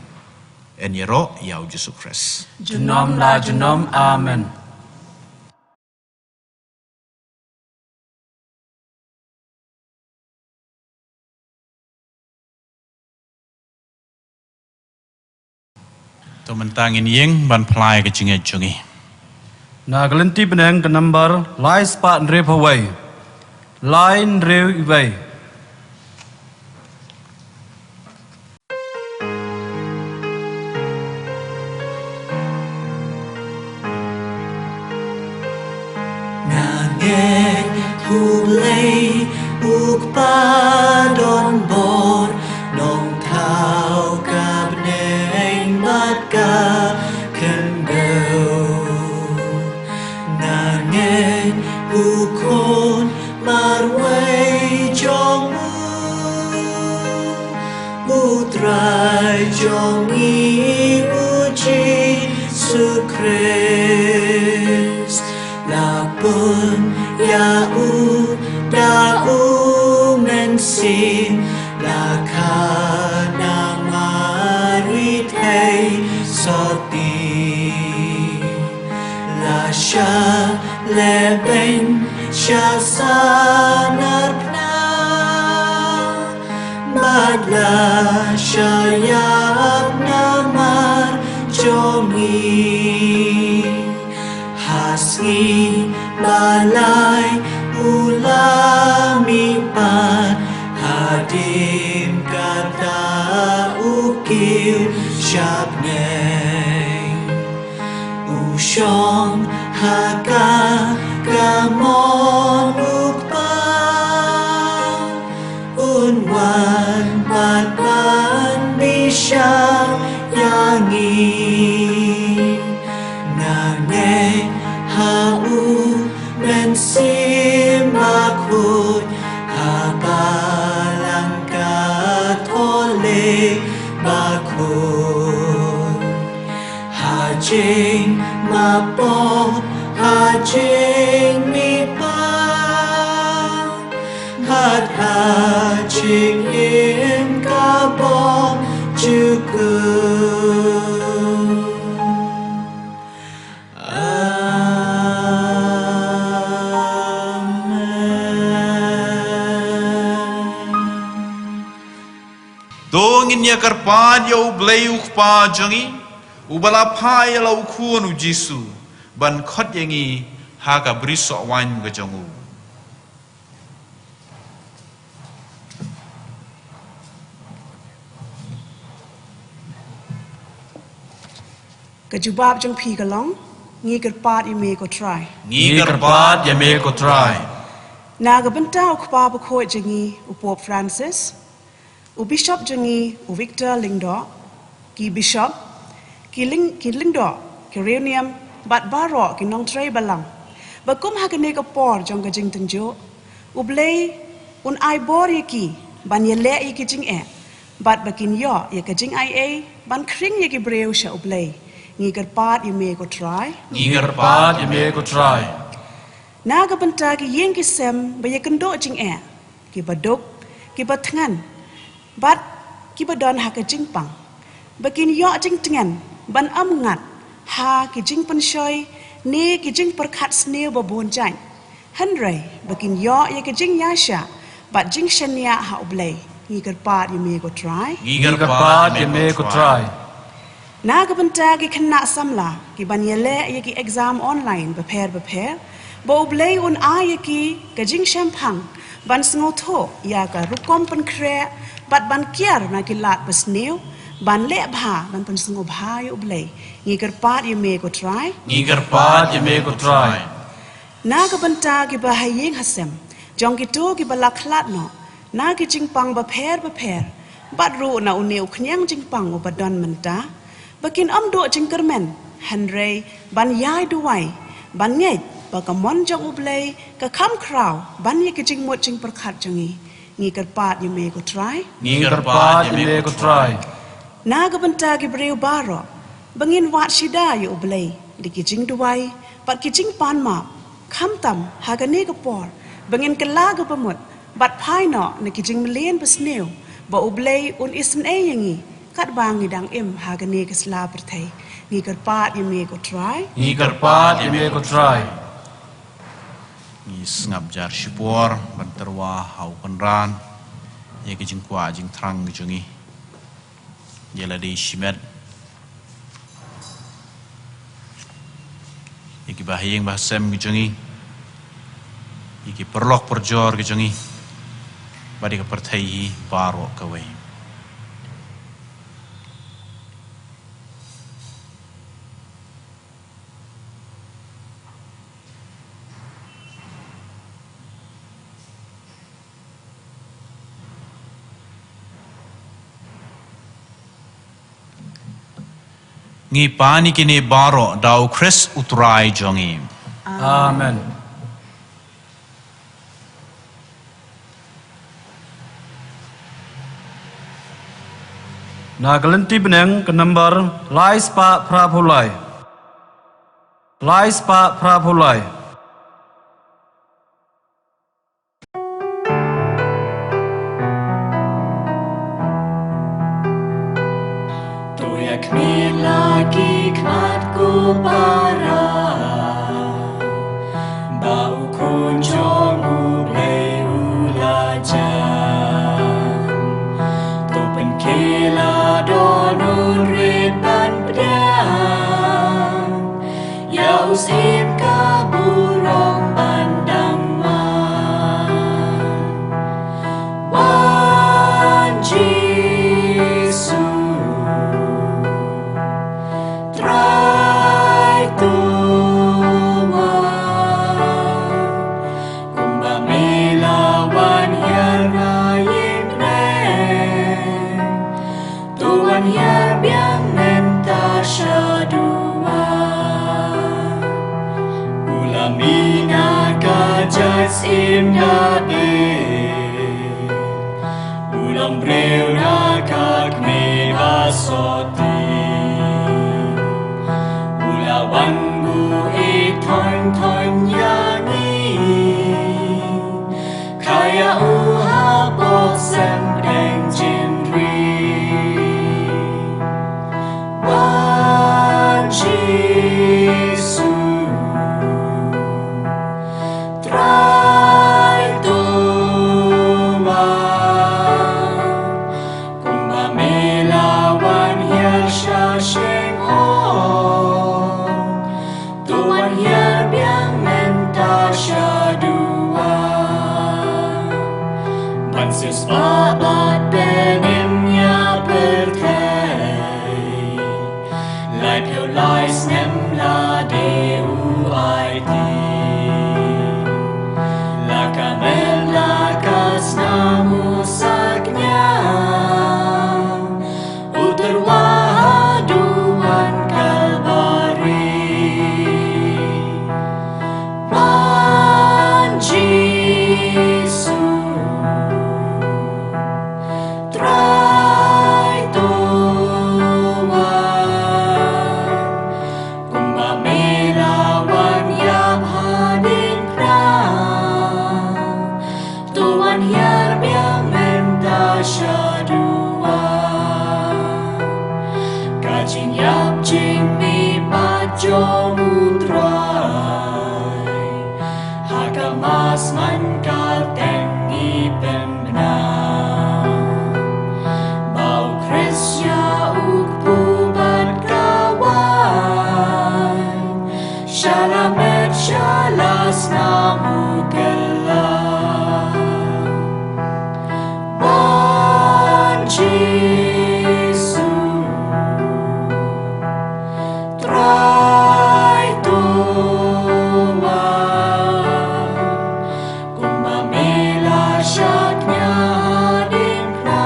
en yero yau Yesus Kristus
Junom la junom, amen.
to mentangin yeng ban plai ke jingai jongi
Na galanti benang ke number lai spat rev away. Line rev away.
Ngangek hublay ukpadon bor nong thao ka bneng bat ka kendau ngangek ukon marway jong utrai jong i uji sukres lapun ya u da u mensin la kana mari thei soti la sha le ben sha sanar na badla shayab namar jongi hasgi balai ulami pan hadim kata ukil syabneng usyong haka kamon ukpa unwan batman bisa yangi nangeng hau mensim makut habalang katole bakut hajing mapo hajing mipa hat hajing im kabong
bangin ya karpan ya ublay ukpa jangi ubala pa ya lau kuan u Jisu ban khot yangi ha ka brisok wan ga jangu
Kejubab jong pi galong, ngi kerpat ime ko try.
ngi karpat ya me ko try
Naga bentang ukpa bukoi jengi upop Francis, u Bishop jengi u Victor Lingdo, ki Bishop, ki Lingdo, ki Reunium, bat baro ki nong tray balang. Bakum hakane ka por jong ka jing tenjo, u blay un ai bor ye ki, ban ye le ye ki jing e, bat bakin yo ye ka jing ai e, ban kring ye ki breu sha u blay. Ngi kerpat ime ko try.
Ngi karpat ya me ko try.
Naga benta ki yeng ki sem ba ye kendo jing e ki baduk ki batngan bat ki badon ha ka jing pang bakin yo jing tengan ban am ngat ha ki jing pan shoy ne ki jing perkhat sneu ba bon jan hanrei bakin yo ye ki jing yasha bat jing shania ha oblay ngi kerpat ye me ko try
ngi
Ngi karpat ya me ko try.
Naga benta ki kena samla ki ban ye le ye ki exam online prepare ba oblay un a ye ki ka jing shampang ban sngo tho ya ka rukom pan kre bat ban kiar na ki lat bas new ban le bha ban pan sngo bha ye oblay ngi kerpat ye me ko try
Ngi karpat ya me ko try.
Naga benta ki ba hayeng hasem jong ki to ki ba laklat no na ki jing pang ba pher bat ru na uneu khnyang jing pang o ba don menta bakin am do jing kermen hanrei ban yai duwai ban ngai ba ka mon jong ublay ka kham kraw ban ye ki jing mot jing perkhat jangi ngi kerpat ye me ko try
Ngi karpat ya me ko try.
Naga benta ki breu baro bangin wat shida ye ublay di ki jing duwai bat ki jing pan ma kham tam ha ka ne ka por bangin ka la ga pamut bat phai no na ki jing mlen besneu ba ublay un isn e yangi kat bangi dang im ha ka ne ka sla perthai ngi kerpat ye me ko try
Ngi karpat ya me ko try.
ngi ngap jar shipor ban terwa hau panran ye ki jing kwa jing thrang jangi ye la di shimet ye ki bahayeng bahsem jangi ye ki perlok perjor jangi badi ka perthai baro kawai ngi pani kini baro dau Chris utrai jongi
Amen. Nagalenti beneng ke number Lais pa prabhulai. Lais pa prabhulai.
Tu jak mi lagi kmatku para bau kunjung ublay ulajan tu penkila donun riban pedang ya usim kaburong pandang Wan Jisu try to kumba melawan hiarayin Tuhan ya biang nenta syadua ulamina kajat imdabe ulam breu nakak mebasoti Ulawangu iton yangi kaya uha boksem deng jindri Wan Jisu try to kumba me lại phiêu lại xem là điều ai đi là cả men là cả snamu saknya uterwaduan Kalvari Pan Jesu trai tua kumba melawan yang hadir tuan hiar biang menta syadua kajin yap jing mi pajong utrai hakamas man kaltengi pembenang bau Krisya ukpubat kawan Shalamet shalas namu gelar Wan Jesu trai tua kumba mela syaknya hadingna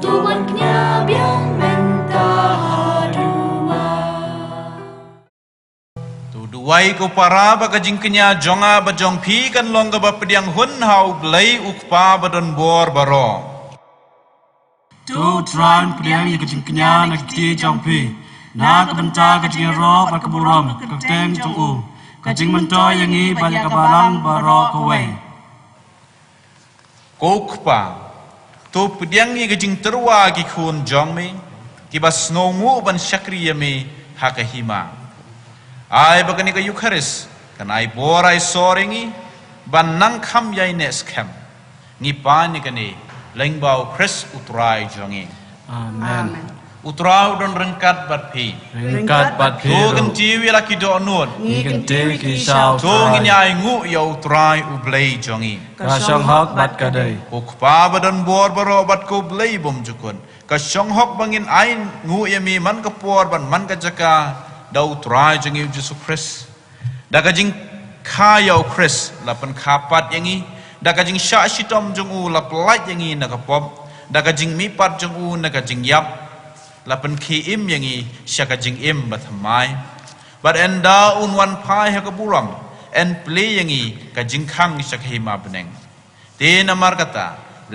tuan knya biang menta hadua
Tu duai ko para ba kajing kenya jonga ba jong phi kan long ba pediang hun hau blai ukpa ba don bor baro
Tu tran pediang yi kecing kenya na kiti jongpi. Na kebenca kecing ro ba keburom keteng jong kecing mentoy yang i balik kabalang baro kowe.
ko ukpa tu pediang yi kajing terwa ki khun jong me ki ba snongu ban syakriya me hakahima ai ba kani ka yukharis kan ai borai soringi ban nang kham yai nes kham ni pa ni kani lengbau Chris utrai jongi
Amen.
utrau don rengkat bat phi
Ringkat bat
tu kan
biru.
jiwi laki do nun
Ni kente kisau
tu nginyai ngu ya utrai ublei jongi
Kasyong hok bat kadai.
ukpa badan bor baro bat ko blei bom jukun ka syong hok bangin ain ngu yami man ka por ban man ka jaka da utrai jongi Yesus Christ da ka jing khayau Christ lapan khapat yangi da ka jing sha shitom jongu la plat yangi na ka pop da ka jing mi pat jongu na ka jing yap lapan ki im yangi sha ka jing im bathamai but enda unwan pai ha ka buram en play yangi ka jing khang sha ka hima beneng te namar kata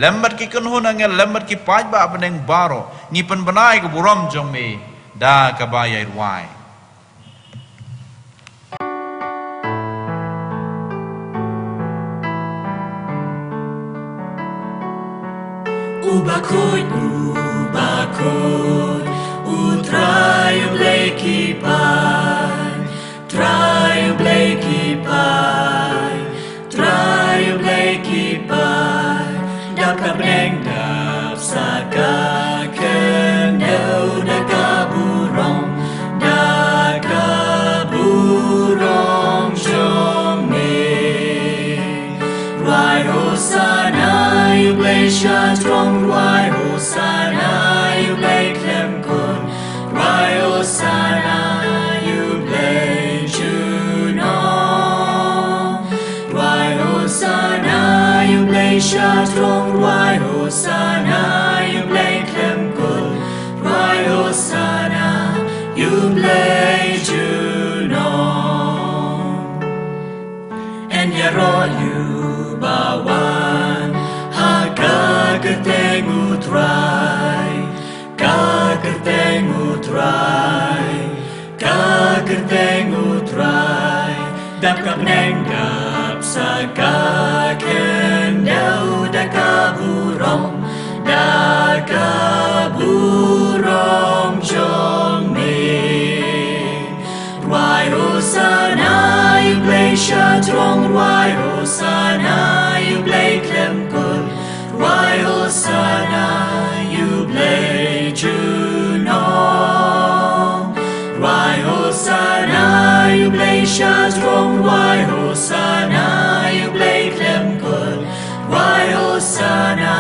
lembat ki kunhun angel lembat ki paj ba beneng baro ni pen banai ka buram jong me da ka bayai ruai
Ubakut, utrai ubleki pai, trai ubleki pai, trai ubleki pai, dap kabreng dap saka kendau da kaburong jong me, ruai hosana ublei strong ruai hosana ublei klem kun ruai hosana ublei juno ruai hosana ublei strong ruai hosana ublei klem kun ruai hosana ublei juno en yaro you bawan Kakerteng utrai, kakerteng utrai, dap kapneng dap saka kendau da kaburong jong me. Ruai hosana ublei strong, ruai hosana ublei klem kun. Ruai hosana ublei juno, ruai hosana ublei strong, ruai hosana ublei klem kun, ruai hosana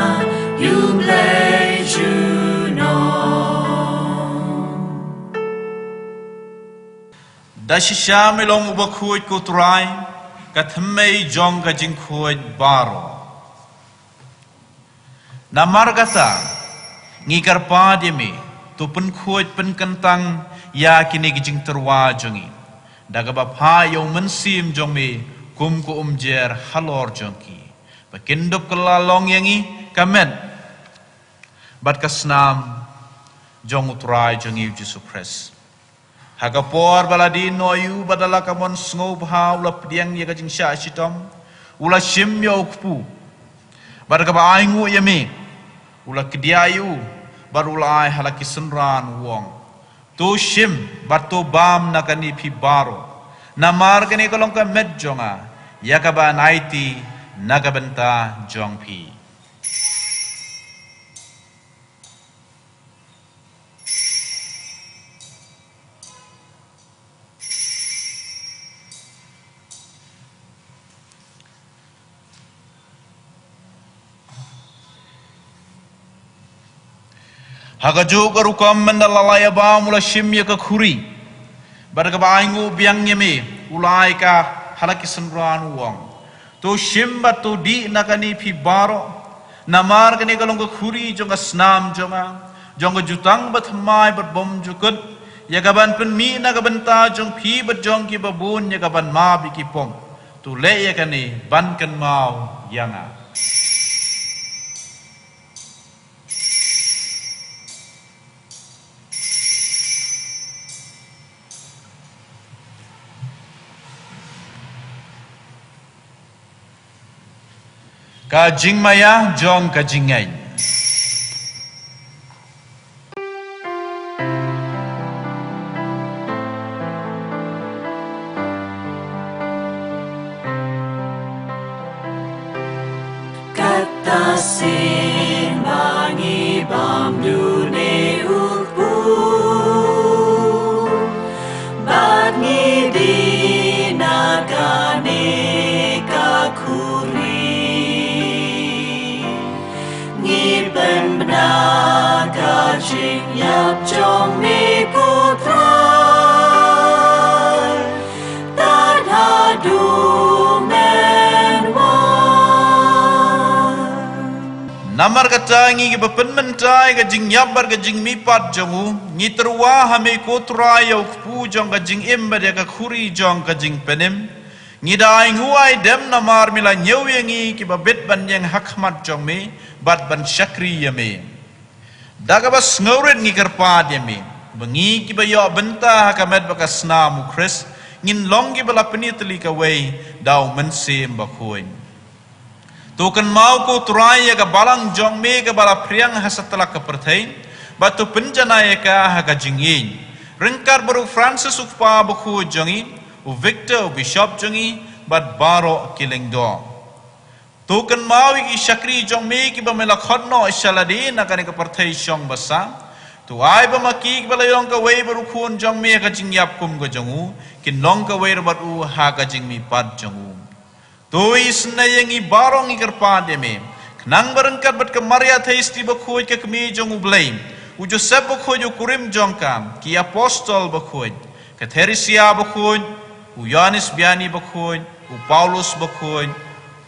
ublei juno.
da shisha melong uba khuj ko trai ka thmei jong ka jing khuj baro namar kata ngikar pa demi tu pen khuj pen kentang ya kini jing terwa jongi daga ba pha yo mensim jong me kum ko umjer halor jongki pakindop kelalong yangi kamet bat kasnam jong utrai jongi Jesus Christ Hagapor baladi noyu badala kamon sngo bha ula pdiang ye kajing sha shitom ula shim yo kpu barka ba aingu yemi ula kdiayu barula ai halaki senran wong to shim bato bam nakani phi baro namar kani kolong ka med jonga yakaba naiti nagabenta jong phi Hagaju karukam mendalalaya ba mula shimya ka khuri barka ba aingu biang yeme ulai ka halaki senran wong to shimba to di nakani phi baro namar kani kalong ka khuri jonga snam jonga jutang bathmai berbom jukut yagaban pen mi nagabenta jong phi bajong ki babun yagaban ma bi ki pom tu le yakani ban kan mau yanga ka jing maya jong ka jingai
kata simbangi bam dune ukpu badni dinakane kakuri benar kajing yap jong mi putra tad hadu menwan
namar kata ngi ke pen mentai ka jing yap bar ka jing mi pat jongu ngi terwa hame ko tra yo pu jong ka jing im bar ka khuri jong ka jing penem ngi dai nguai dem namar mila nyeu yangi ki babet ban yang hakmat jong me bat ban syakri yame daga bas ngauret ngi kerpa yame bengi ki bayo benta hakamet bakas namu Chris ngin longi bala penitli ka wei dau mensim bakoin token mau ko turai ka balang jong me ka bala priang hasatla ka pertain batu penjana ka ha ka jingin rengkar baru Francis ukpa bako jongi u Victor Bishop jongi bat baro killing do Token mawi ki syakri jong me ki bamela khonno isaladi nakani ka parthai shong basa tu ai bamaki ki balayong ka wei baru khun jong me ka jingyap kum go jongu kin long ka wei rabat u ha ka jing mi pat jongu tu isna yangi barong ikar pa de me knang barangkat bat ka maria thaisti ba khoi ka kmi jongu blame u Joseph ba khoi u kurim jong kam ki apostol ba khoi ka Theresia ba khoi u Yohanes biani ba khoi u Paulus ba khoi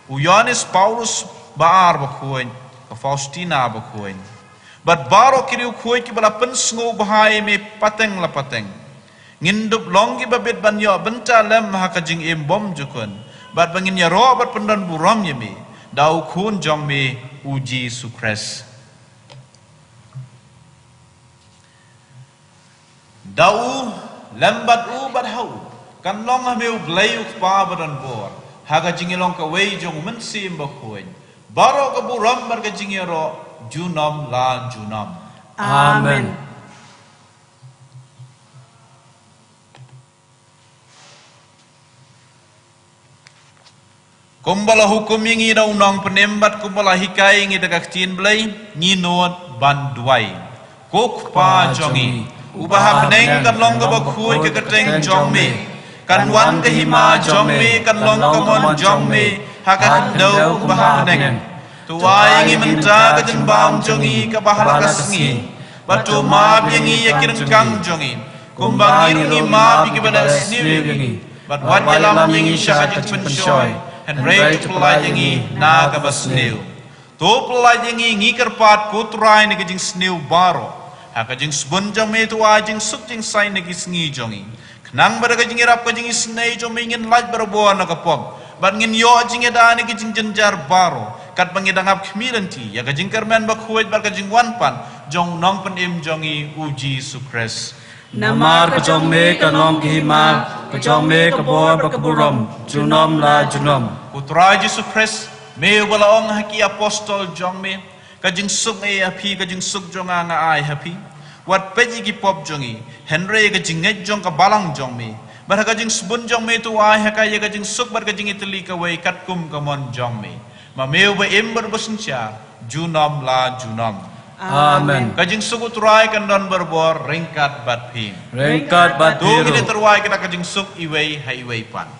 u Yohanes Paulus baar bakoin ka Faustina bakoin bat baro kiri khoi ki bala pensngo bahai me pateng la pateng ngindup longi babet banyo benta lem ha ka jing im bom jukun bat bangin ya ro bat pendan buram yemi dau khun jong me uji sukres dau lembat u bat hau kan long ha me u glei u pa badan bor haga jingilong ka wei jong mensim bakoin baro ka buram bar ka jingiro junam la junam
Amen.
kumbala hukum ingi na unang penembat kumbala hikai ingi dagak tin blay nginot banduai kok pa jongi ubah peneng kan long ka bakhui ka kateng jong me kan wan ka hima jong me kan long ka mon jong me hakat do ubah peneng tuai ingi menta ka jenbam jongi ka bahala ka sengi batu ma bingi yakireng kang jongi kumbang irungi ma bigi bada sniu yangi but wat yalam yangi syakajik penshoy and rei tu pelai yangi na ka basniu to pelai yangi ngikar pat kutrai ni kajing sniu baro hakajing sbun jame tu ajing sukjing sai ni kisngi jongi knang bada kajing irap kajing isnei jome ingin laj berbuah na kapom but ngin yo ajing edani kajing jenjar baro kat pangidangap kemilanti ya kajing kermen bakhuaj bar kajing wanpan jong nong penim jongi uji sukres
Namar kejong me kanong kihima, kejong me kebor berkeburom, junom la junom.
Putra Yesus Kristus, me balaong haki apostol jong me, kajing suk e api kajing suk jong nga ai happy. Wat peji ki pop jongi, Henry kajing net jong ka balang jong me. Bar kajing sebun jong me tu ai hakai kajing suk bar kajing itali ka wei kat kum kamon jong me. Ma me ba ember besencha, junom la junom.
Amen.
Kajing suk utrai kan don berbor ringkat bat pim.
Ringkat bat
Tu
biru.
kita terwai kita kajing suk iwei hai iwei pan.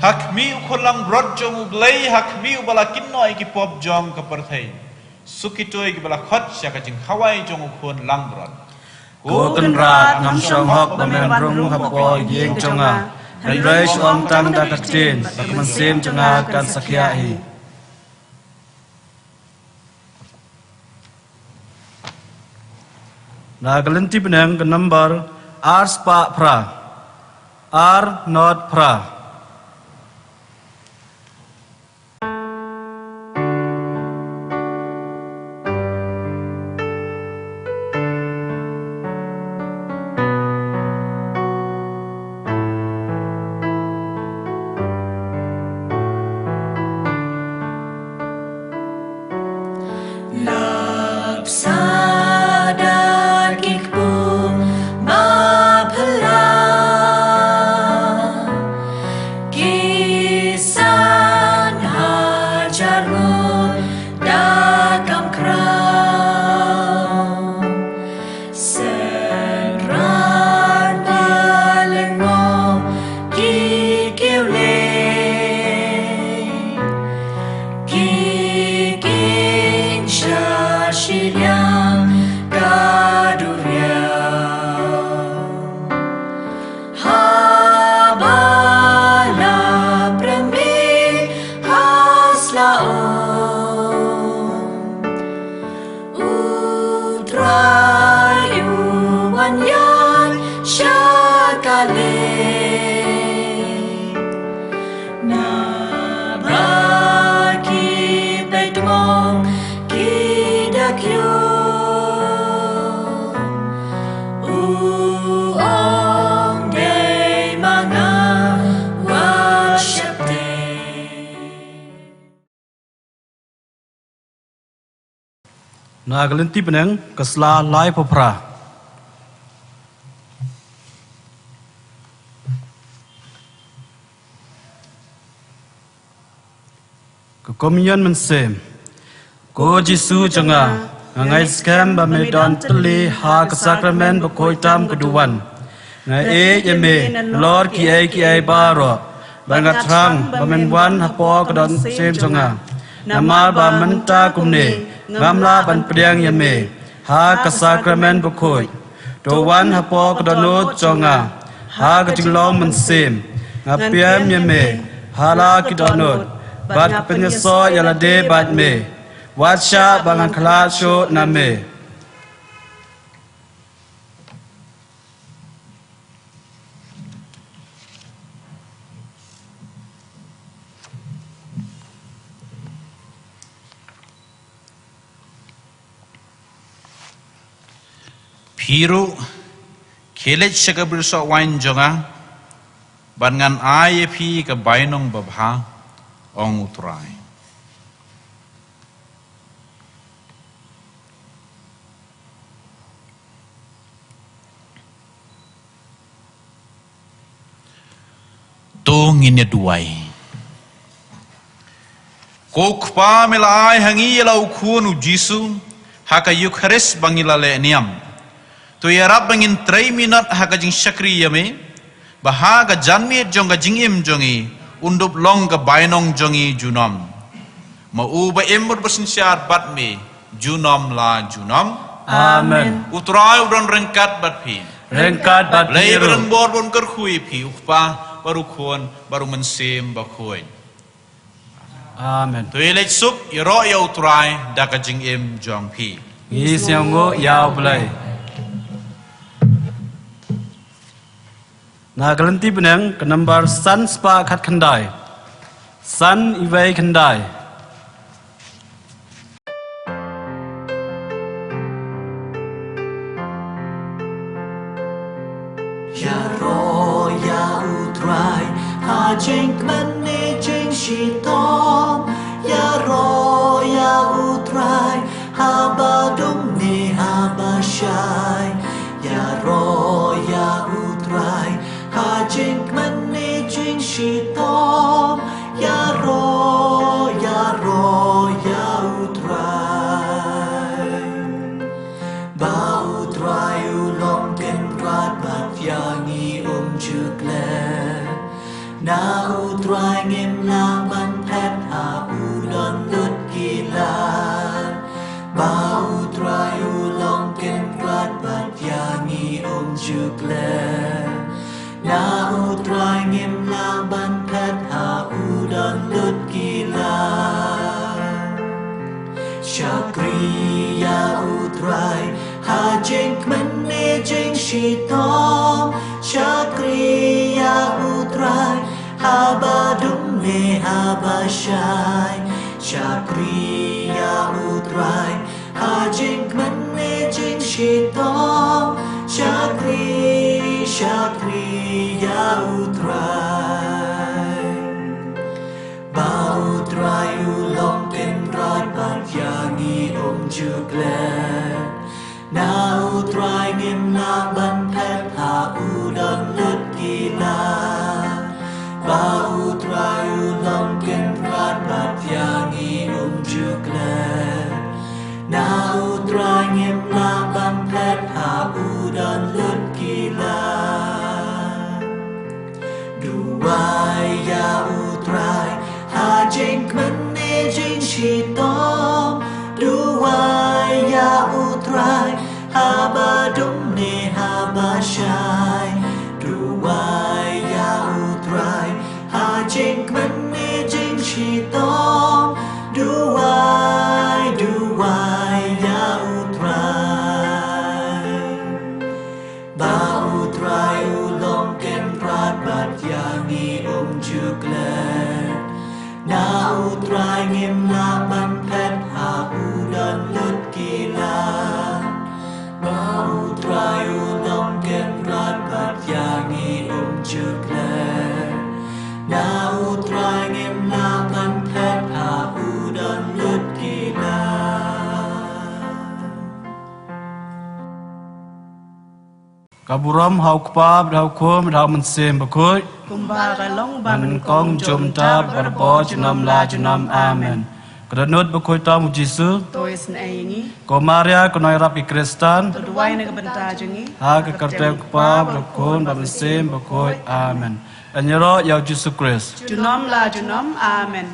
Hak mi ukolang brod jong ublay hak mi ubala kinnoy ki pop jong kaperthai. Sukitoy ki bala khot sya kajing khawai jong ukon lang brod.
Ko kan rat ngam shong hok bamen rung hapo yeng jonga. Henry shom tam da katin, bakman sim jonga kan sakyahi. Na galanti benang ke number R spa pra. R not pra. Na galanti benang kesla lai popra. Ke komunion mensem. Ko Jesu jonga ngai skam ba medon teli ha ke sakramen bakoi tam keduan. Ngai yeme Lord ki ai baro. Bangat trang ba menwan hapo kedon sem jonga. Nama ba menta kumne. Ngamla ban pediang yame ha ke sakramen bakoi.
Doan hapo kedonot jonga. Ha kejinglong mensim. Ngapiam nyeme. Hala kedonot. Bat penyeso yalade bat me. Watsha bangan kelasyo name.
Piru kelet syakabir so wain jonga bangan ay pi ke bainong babha ong utrai. Tu nginnya duai. Kok pa melai hangi lau kuanu Jisu haka Eucharis bangila le niam. Tu yarap bangin 3 minit haka jing syakri yame bahaga janmi jonga jingim jongi undup long ka bainong jongi junom. Mau ba emur bersensyar batme junom la junom.
Amen.
Utrai udon rengkat batpi.
Rengkat bat
Leiberan borbon kerhui pi ukpa baru kuan baru mensim bakoi.
Amen.
Tu elek sup iro ya utrai daka jingim jong pi.
Isiango yau belai. Na galanti benang ke number san spa khat khandai. San iwai khandai.
Ya ro ya utrai ha jeng mane jeng shitom. Ya ro ya utrai ha badum ne ha bashai. Ya ro ya utrai ha jeng mane jeng shitom. Ya ro ya utrai. Ba utrai ulong ken rat bat yangi jukle. Na utrai ngem la ban pet ha udon lut gilan. Ba utrai ulong ken rat bat yangi jukle. Na utrai ngem la ban pet ha udon lut gilan. Syakri ya utrai ha jeng mane jeng shitom. Syakri ya utrai ha badum ne ha bashai. Syakri ya utrai ha jeng mane jeng shitom. Syakri ya utrai. Ba utrai ulong ken rat bat yangi jukle. Na utrai ngim la ban pet ha udon lut gilan. Ba utrai ulong ken rat bat yangi jukle. Na utrai ngim la ban pet ha udon lut gilan. Duai ya utrai ha jeng mane jeng shitom. Duai ya utrai ha badum ne ha bashai. Duai ya utrai ha jeng mane jeng shitom. Duai ya utrai. Ba utrai ulong ken prat bat yangi jukle. Na utrai ngim la ban pet ha udon lut gilan. Ba utrai ulong ken prat bat yangi jukle. Na utrai ngim la ban pet ha udon lut gilan.
Kaburam hau kpab hau kum hau mensim bakoi.
Kumbal kalong
Ban kong jom ta barbo junam la junam amen. Kedanut bakoi tamu Jisu.
tois na ayingi.
Ko Maria ko noi rapi Kristan.
Tuduai na kabenta jengi.
Ha ke kertem kpab bakun ba mensim bakoi amen. Anyero yau Jisu Kris.
Junom la junom. Amen.